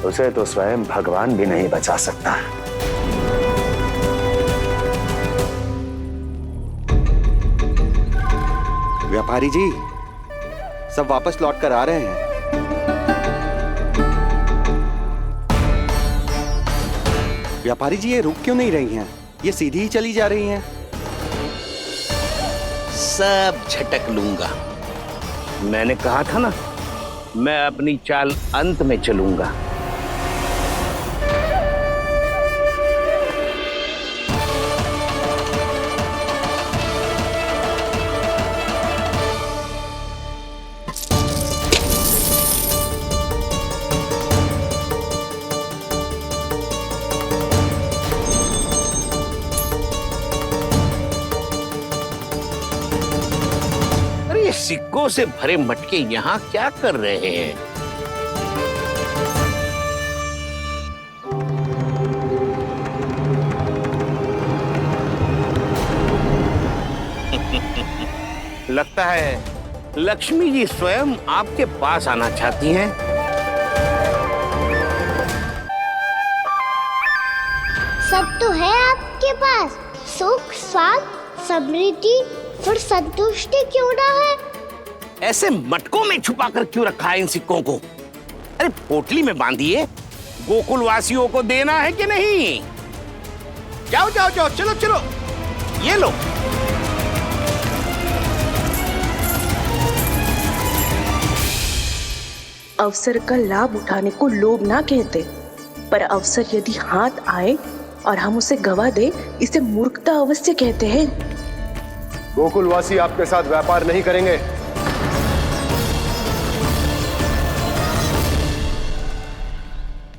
उसे तो स्वयं भगवान भी नहीं बचा सकता। व्यापारी जी, सब वापस लौट कर आ रहे हैं। व्यापारी जी, ये रुक क्यों नहीं रही हैं? ये सीधी ही चली जा रही हैं। सब झटक लूंगा। मैंने कहा था ना, मैं अपनी चाल अंत में चलूंगा। ये सिक्कों से भरे मटके यहाँ क्या कर रहे हैं? लगता है लक्ष्मी जी स्वयं आपके पास आना चाहती हैं। सब तो है आपके पास, सुख, स्वाद, समृद्धि, फिर संतुष्टि क्यों ना है? ऐसे मटकों में छुपा कर क्यों रखा है इन सिक्कों को? अरे पोटली में बांधिए, गोकुल वासियों को देना है कि नहीं? जाओ जाओ जाओ, चलो चलो, ये लो। अवसर का लाभ उठाने को लोभ ना कहते, पर अवसर यदि हाथ आए और हम उसे गवा दे, इसे मूर्खता अवश्य कहते हैं। गोकुलवासी आपके साथ व्यापार नहीं करेंगे।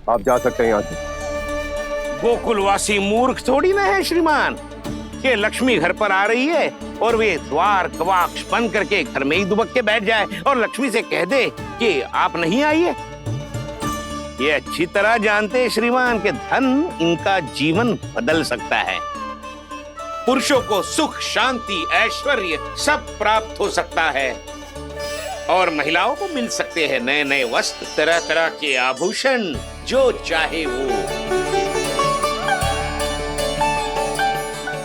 आप जा सकते हैं यहाँ से। गोकुलवासी मूर्ख थोड़ी ना है श्रीमान, कि लक्ष्मी घर पर आ रही है और वे द्वार कवाक्ष बंद करके घर में ही दुबक के बैठ जाए और लक्ष्मी से कह दे कि आप नहीं आइए। ये अच्छी तरह जानते हैं श्रीमान कि धन इनका जीवन बदल सकता है। पुरुषों को सुख, शांति, ऐश्वर्य सब प्राप्त हो सकता है और महिलाओं को मिल सकते हैं नए नए वस्त्र, तरह तरह के आभूषण, जो चाहे वो।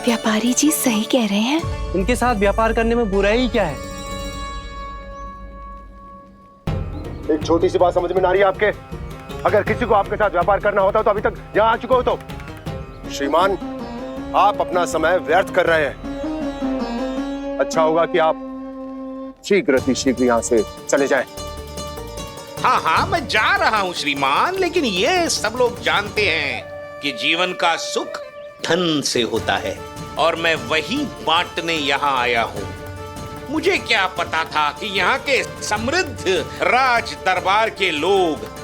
व्यापारी जी सही कह रहे हैं। उनके साथ व्यापार करने में बुराई क्या है? एक छोटी सी बात समझ में ना रही है आपके? अगर किसी को आपके साथ व्यापार करना होता तो अभी तक यहाँ आ चुके हो। तो श्रीमान, आप अपना समय व्यर्थ कर रहे हैं। अच्छा होगा कि आप शीघ्र यहाँ से चले जाएं। हाँ हाँ, मैं जा रहा हूँ श्रीमान, लेकिन ये सब लोग जानते हैं कि जीवन का सुख धन से होता है और मैं वही बांटने यहाँ आया हूँ। मुझे क्या पता था कि यहाँ के समृद्ध राज दरबार के लोग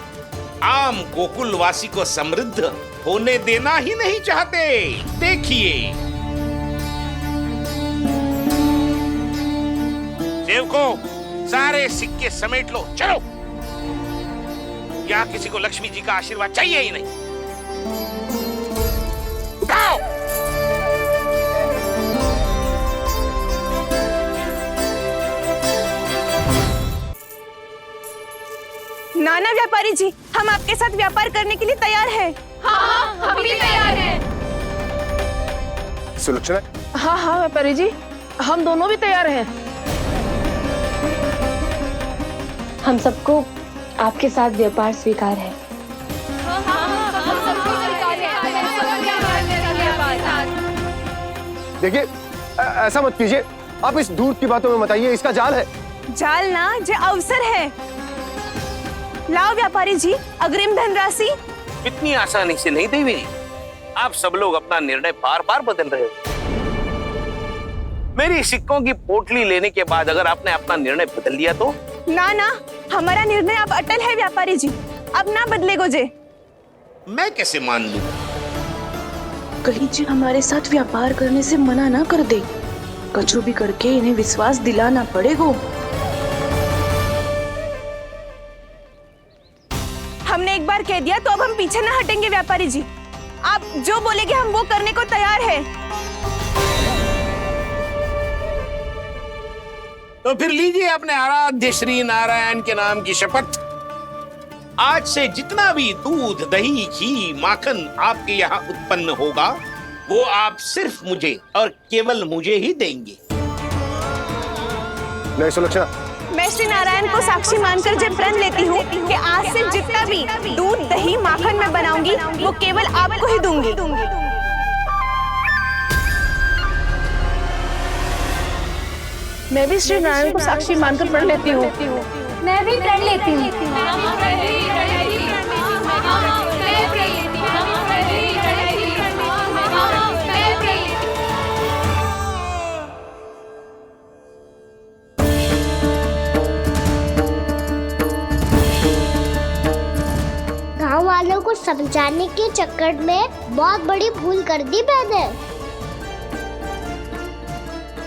आम गोकुलवासी को समृद्ध होने देना ही नहीं चाहते। देखिए, सेवकों, सारे सिक्के समेट लो, चलो। यहाँ किसी को लक्ष्मी जी का आशीर्वाद चाहिए ही नहीं। उठाओ। नाना व्यापारी जी, हम आपके साथ व्यापार करने के लिए तैयार हैं। हाँ, हम भी तैयार हैं। सुलक्षणा? हाँ हाँ व्यापारी जी, हम दोनों भी तैयार हैं। हम सबको आपके साथ व्यापार स्वीकार है। देखिए, ऐसा मत कीजिए। आप इस दूध की बातों में मत आइए, इसका जाल है। जाल ना, जो अवसर है। लाओ व्यापारी जी, अग्रिम धनराशि। इतनी आसानी से नहीं देवी जी। आप सब लोग अपना निर्णय बार बार बदल रहे हो। मेरी सिक्कों की पोटली लेने के बाद अगर आपने अपना निर्णय बदल दिया तो? ना ना, हमारा निर्णय अब अटल है व्यापारी जी, अब ना बदलेगो जे। मैं कैसे मान लूं? कहीं जी हमारे साथ व्यापार करने से मना ना कर दे। कछु भी करके इन्हें विश्वास दिलाना पड़ेगा। हमने एक बार कह दिया तो अब हम पीछे ना हटेंगे व्यापारी जी। आप जो बोलेंगे हम वो करने को तैयार है। तो फिर लीजिए अपने आराध्य श्री नारायण के नाम की शपथ। आज से जितना भी दूध, दही, घी, माखन आपके यहाँ उत्पन्न होगा वो आप सिर्फ मुझे और केवल मुझे ही देंगे। नहीं सुलक्षणा, मैं श्री नारायण को साक्षी मानकर जब प्रण लेती हूँ कि आज से जितना भी दूध, दही, माखन मैं बनाऊंगी वो केवल आपको ही दूंगी। मैं भी श्री नारायण को साक्षी मानकर प्रण लेती हूँ। मैं भी प्रण लेती हूँ। गाँव वालों को समझाने के चक्कर में बहुत बड़ी भूल कर दी मैंने।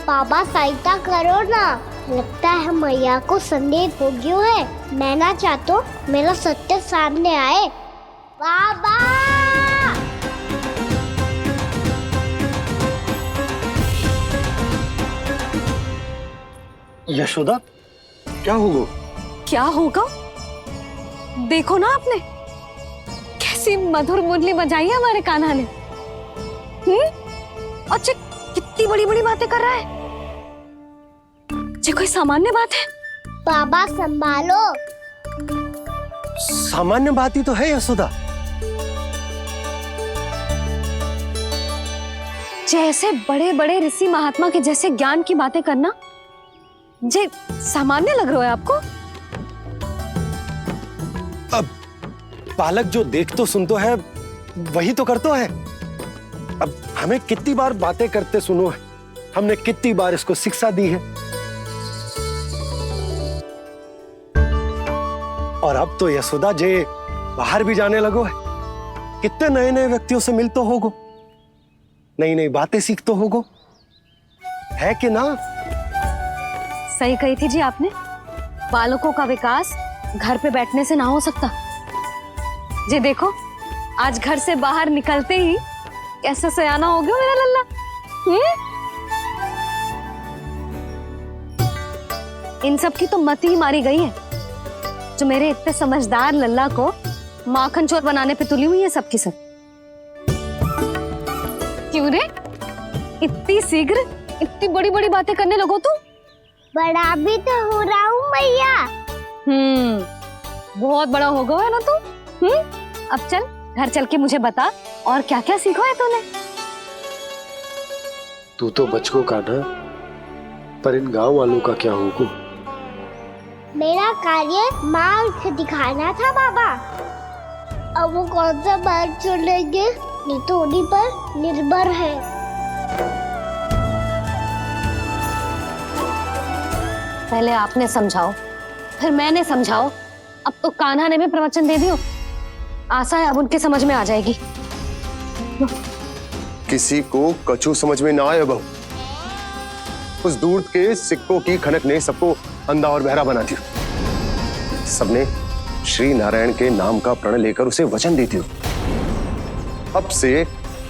बाबा सहायता करो ना, लगता है मैया को संदेह हो गयो है। मैं ना चाहतो मेरा सत्य सामने आए। बाबा! यशोदा, क्या होगा? क्या होगा? देखो ना आपने कैसी मधुर मुरली बजाई है हमारे कान्हा ने। अच्छा, कितनी बड़ी बड़ी बातें कर रहा है। ये कोई सामान्य बात है? बाबा संभालो। सामान्य बात ही तो है यशोदा। जैसे बड़े बड़े ऋषि महात्मा के जैसे ज्ञान की बातें करना जे सामान्य लग रहा है आपको? अब बालक जो देख तो सुन तो है वही तो कर तो है। अब हमें कितनी बार बातें करते सुनो है, हमने कितनी बार इसको शिक्षा दी है। और अब तो यशोदा जे बाहर भी जाने लगो है, कितने नए नए व्यक्तियों से मिल तो होगो, नई नई बातें सीख तो होगो, है कि ना? सही कही थी जी आपने। बालकों का विकास घर पे बैठने से ना हो सकता। जी देखो, आज घर से बाहर निकलते ही कैसा सयाना हो गया मेरा लल्ला। इन सब की तो मत ही मारी गई है, जो मेरे इतने समझदार लल्ला को माखन चोर बनाने पे तुली हुई है सबकी सब। क्यों रे, इतनी शीघ्र इतनी बड़ी बड़ी बातें करने लगो तू? बड़ा भी तो हो रहा हूँ मैया। बहुत बड़ा हो गया है ना तू। अब चल घर चल के मुझे बता और क्या क्या सीखा है तूने। तू तो बचको कान्हा, पर इन गांव वालों का क्या होगा? मेरा कार्य मार्ग दिखाना था बाबा। अब वो कौन सा मार्ग चलेंगे ये तो उन्हीं पर निर्भर है। पहले आपने समझाओ, फिर मैंने समझाओ। अब तो कान्हा ने भी प्रवचन दे दियो। आशा है अब उनके समझ में आ जाएगी। किसी को कछु समझ में ना आए बहू। उस दूर के सिक्कों की खनक ने सबको अंधा और बहरा बना दिया। सबने श्री नारायण के नाम का प्रण लेकर उसे वचन देती हो। अब से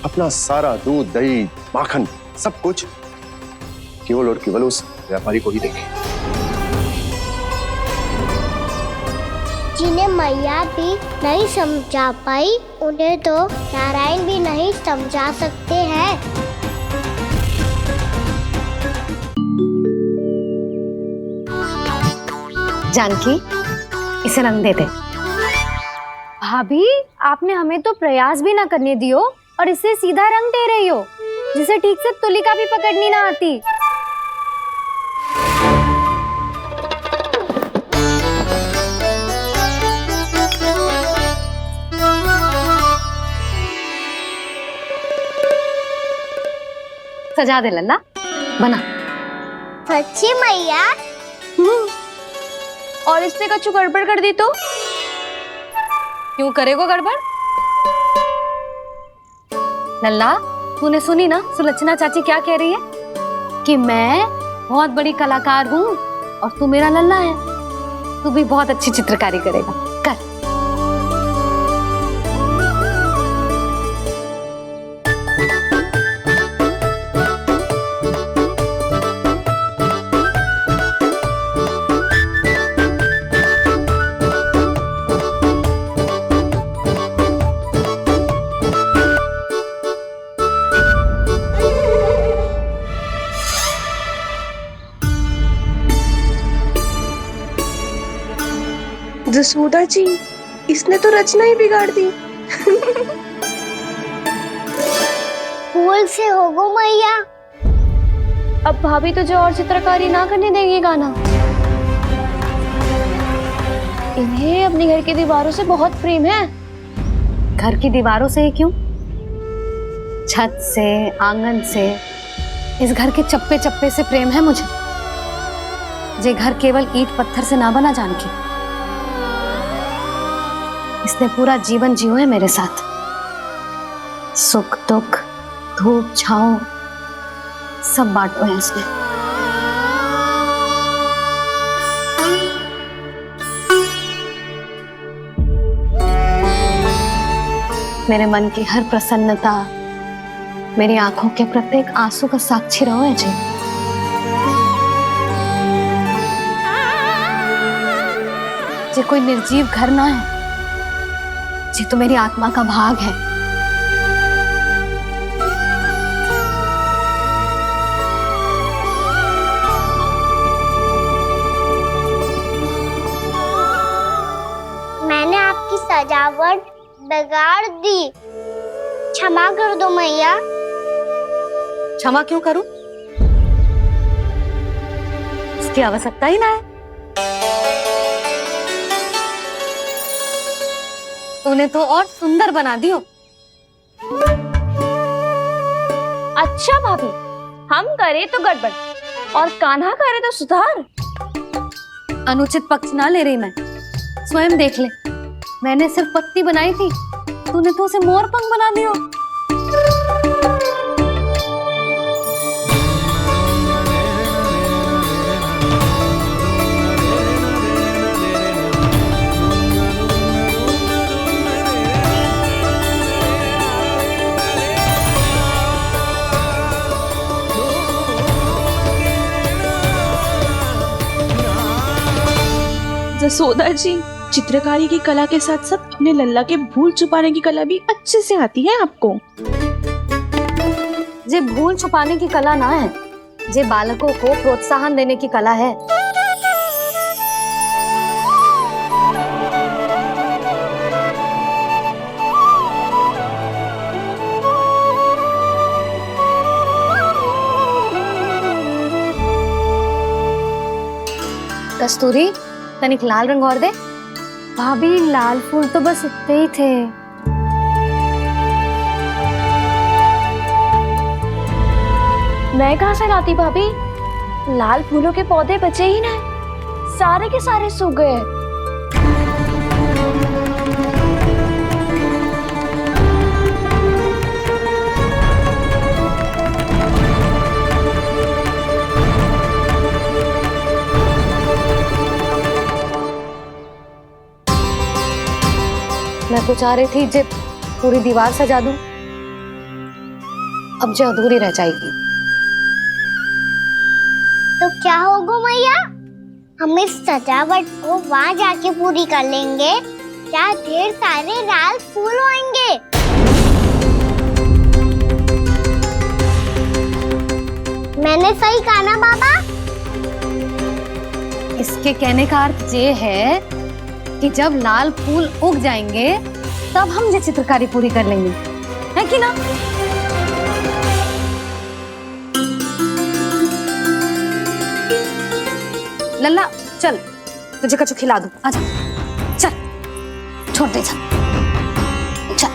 अपना सारा दूध, दही, माखन सब कुछ केवल और केवल उस व्यापारी को ही देंगे। जिन्हें मैया भी नहीं समझा पाई, उन्हें तो नारायण भी नहीं समझा सकते हैं। जानकी, इसे रंग दे दे। भाभी, आपने हमें तो प्रयास भी ना करने दियो और इसे सीधा रंग दे रही हो, जिसे ठीक से तुलिका भी पकड़नी ना आती। सजा दे लल्ला, बना। सच्ची मैया? और इसने कछु गड़बड़ कर दी तो? क्यों करेगो गड़बड़? लल्ला, तूने सुनी ना सुलक्षणा चाची क्या कह रही है? कि मैं बहुत बड़ी कलाकार हूँ और तू मेरा लल्ला है, तू भी बहुत अच्छी चित्रकारी करेगा। कर। जसोदा जी, इसने तो रचना ही बिगाड़ दी। फूल से होगो मैया। अब भाभी तुझे और चित्रकारी ना करने देंगी गाना। इन्हें अपने घर की दीवारों से बहुत प्रेम है। घर की दीवारों से क्यों? छत से, आंगन से, इस घर के चप्पे चप्पे से प्रेम है मुझे। ये घर केवल ईंट पत्थर से ना बना जानकी। इसने पूरा जीवन जियो है मेरे साथ। सुख दुख, धूप छांव सब बांटो है इसने। मेरे मन की हर प्रसन्नता, मेरी आंखों के प्रत्येक आंसू का साक्षी रहो अजय। जे कोई निर्जीव घर ना है, जे तो मेरी आत्मा का भाग है। मैंने आपकी सजावट बिगाड़ दी, क्षमा कर दो मैया। क्षमा क्यों करूं? इसकी आवश्यकता ही ना है। तूने तो और सुंदर बना दियो। अच्छा भाभी, हम करे तो गड़बड़ और कान्हा करे तो सुधार। अनुचित पक्ष ना ले रही मैं, स्वयं देख ले। मैंने सिर्फ पत्ती बनाई थी, तूने तो उसे मोर पंख बना दियो। जसोदा जी, चित्रकारी की कला के साथ साथ अपने लल्ला के भूल छुपाने की कला भी अच्छे से आती है आपको। जे भूल छुपाने की कला ना है, जे बालकों को प्रोत्साहन देने की कला है। कस्तूरी, तनिक लाल रंग और दे। भाभी, लाल फूल तो बस इतने ही थे। मैं कहाँ से लाती भाभी? लाल फूलों के पौधे बचे ही ना, सारे के सारे सूख गए। मैं तो चाह रही थी जे पूरी दीवार सजा दूं, अब जो अधूरी रह जाएगी। तो क्या होगा मैया? हम इस सजावट को वहाँ जाके पूरी कर लेंगे, क्या ढेर सारे लाल फूल होंगे। मैंने सही कहा ना बाबा? इसके कहने का अर्थ ये है कि जब लाल फूल उग जाएंगे तब हम ये चित्रकारी पूरी कर लेंगे, है कि ना? लल्ला चल, तुझे कछु खिला दूं, आजा। चल, छोड़ दे, चल चल।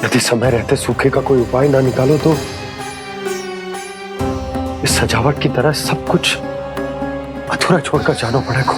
यदि समय रहते सूखे का कोई उपाय ना निकालो तो इस सजावट की तरह सब कुछ अधूरा छोड़कर जाना पड़ेगा।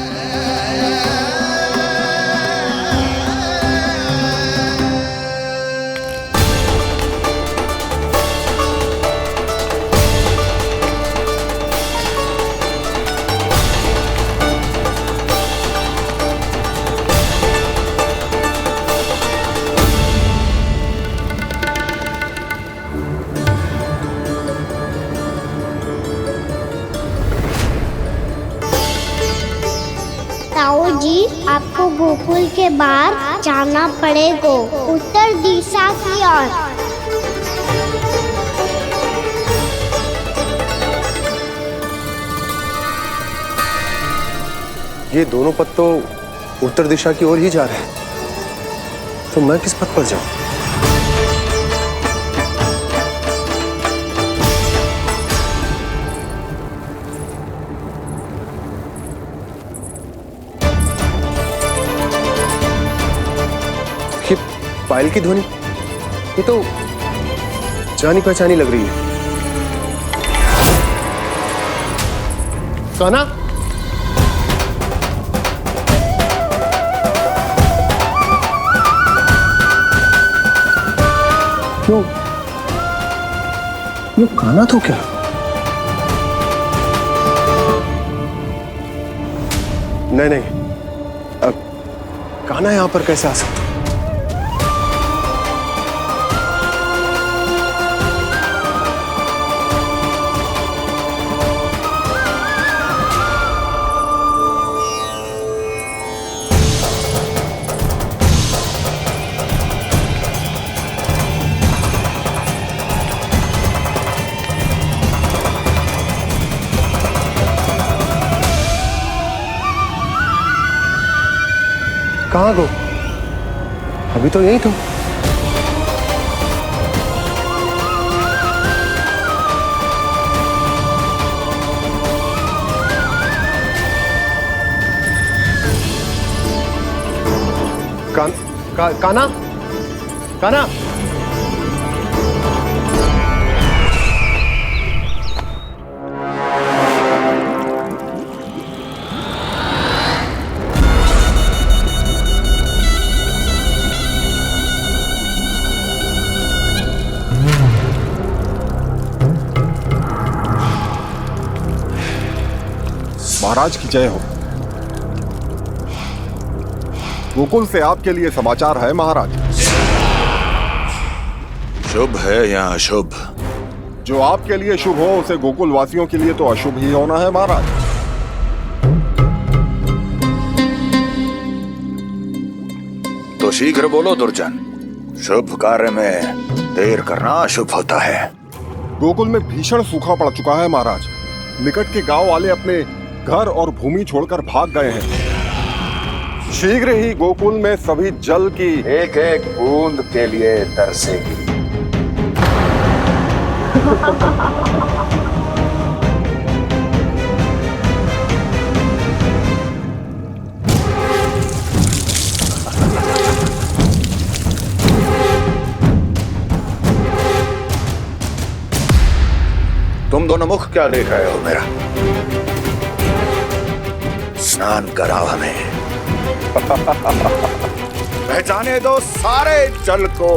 ताऊ जी, आपको गोकुल के बाहर जाना पड़ेगा, उत्तर दिशा की ओर। ये दोनों पथ तो उत्तर दिशा की ओर ही जा रहे हैं, तो मैं किस पथ पर जाऊं? ये पायल की ध्वनि, ये तो जानी पहचानी लग रही है। कान्हा, क्यों? ये कान्हा तो क्या? नहीं नहीं, अब कान्हा यहां पर कैसे आ सकता? कहाँ गो? अभी तो यही तो। कान्हा, कान्हा। महाराज की जय हो। गोकुल से आपके लिए समाचार है महाराज। शुभ है या अशुभ? जो आपके लिए शुभ हो उसे गोकुल वासियों के लिए तो अशुभ ही होना है महाराज। तो शीघ्र बोलो दुर्जन, शुभ कार्य में देर करना अशुभ होता है। गोकुल में भीषण सूखा पड़ चुका है महाराज। निकट के गांव वाले अपने घर और भूमि छोड़कर भाग गए हैं। शीघ्र ही गोकुल में सभी जल की एक एक बूंद के लिए तरसेगी। तुम दोनों मुख क्या देख रहे हो मेरा? स्नान कराओ हमें। पहचाने दो सारे जल को।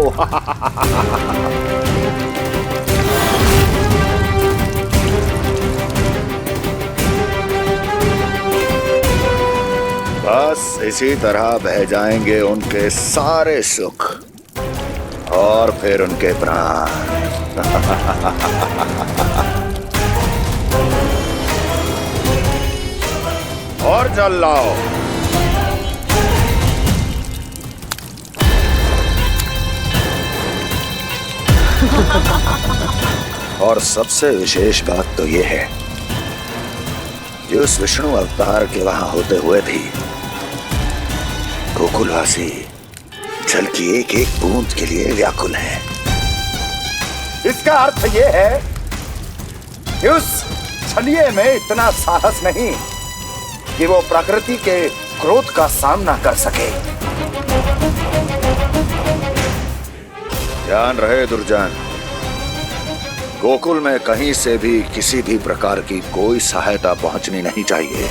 बस इसी तरह बह जाएंगे उनके सारे सुख और फिर उनके प्राण। और जल लाओ। और सबसे विशेष बात तो यह है कि उस विष्णु अवतार के वहां होते हुए भी गोकुलवासी जल की एक एक बूंद के लिए व्याकुल हैं। इसका अर्थ यह है कि उस छलिए में इतना साहस नहीं कि वो प्रकृति के क्रोध का सामना कर सके। ध्यान रहे दुर्जन, गोकुल में कहीं से भी किसी भी प्रकार की कोई सहायता पहुंचनी नहीं चाहिए।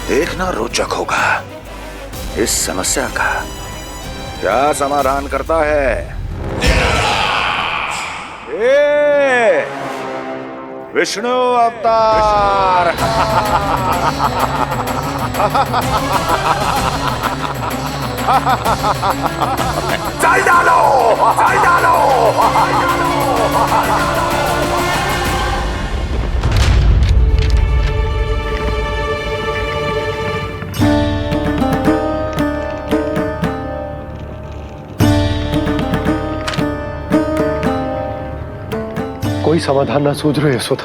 देखना रोचक होगा इस समस्या का क्या समाधान करता है। विष्णु अवतार। चल डालो, चल डालो। कोई समाधान ना सूझ रहे यशोदा।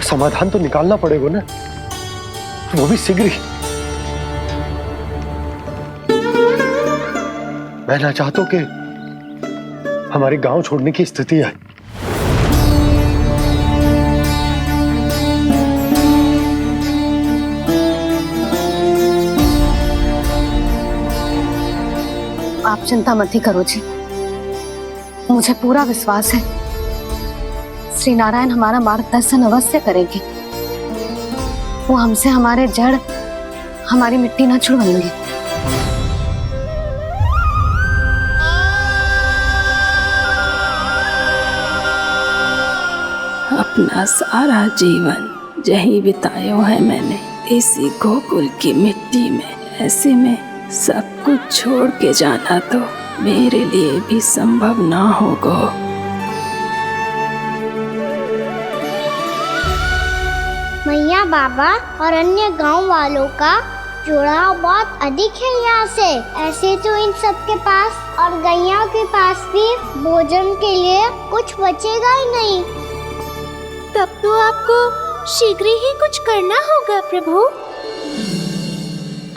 समाधान तो निकालना पड़ेगा ना, वो भी शीघ्र ही। मैं ना चाहता कि हमारे गांव छोड़ने की स्थिति आए। आप चिंता मत ही करो जी, मुझे पूरा विश्वास है श्री नारायण हमारा मार्गदर्शन अवश्य करेंगे। वो हमसे हमारे जड़, हमारी मिट्टी ना छुड़वाएंगे। अपना सारा जीवन यही बितायो है मैंने, इसी गोकुल की मिट्टी में। ऐसे में सब कुछ छोड़ के जाना तो मेरे लिए भी संभव ना होगा। मैया बाबा और अन्य गांव वालों का जुड़ाव बहुत अधिक है यहाँ से। ऐसे तो इन सब के पास और गैया के पास भी भोजन के लिए कुछ बचेगा ही नहीं। तब तो आपको शीघ्र ही कुछ करना होगा प्रभु।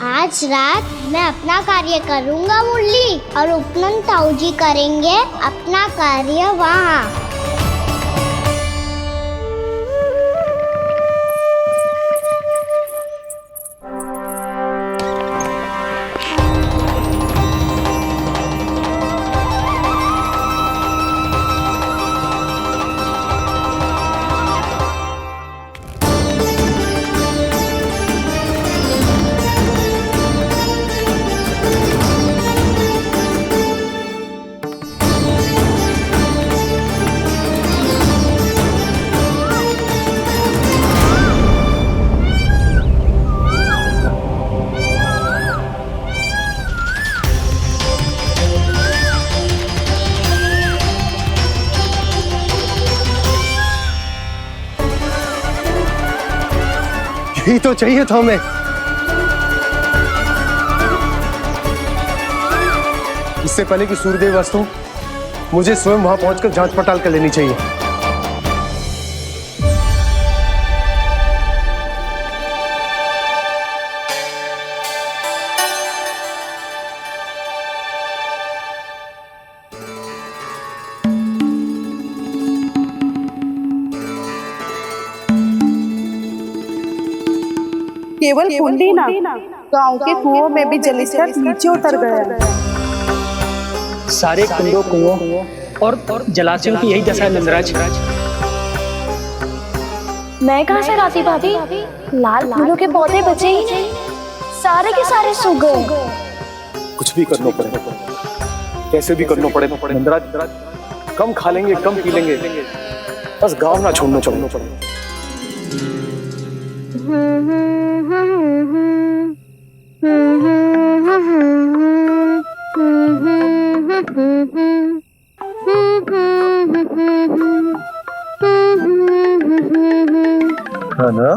आज रात मैं अपना कार्य करूँगा मुरली, और उपनंद ताऊ जी करेंगे अपना कार्य वहाँ। यही तो चाहिए था हमें। इससे पहले कि सूर्यदेव वस्तु, मुझे स्वयं वहां पहुंचकर जांच पड़ताल कर लेनी चाहिए। केवल कुंडी ना, गांव के कुओं में भी जलस्तर नीचे उतर गया। सारे कुंडों कुओं और जलाशयों की यही दशा है नंदराज। मैं कहाँ से लाती भाभी? लाल फूलों के पौधे बचे ही नहीं, सारे के सारे सूख गए। कुछ भी करना पड़े, कैसे भी करना पड़े नंदराज। कम खा लेंगे, कम पी लेंगे, बस गांव ना छोड़ना चाहिए। है ना?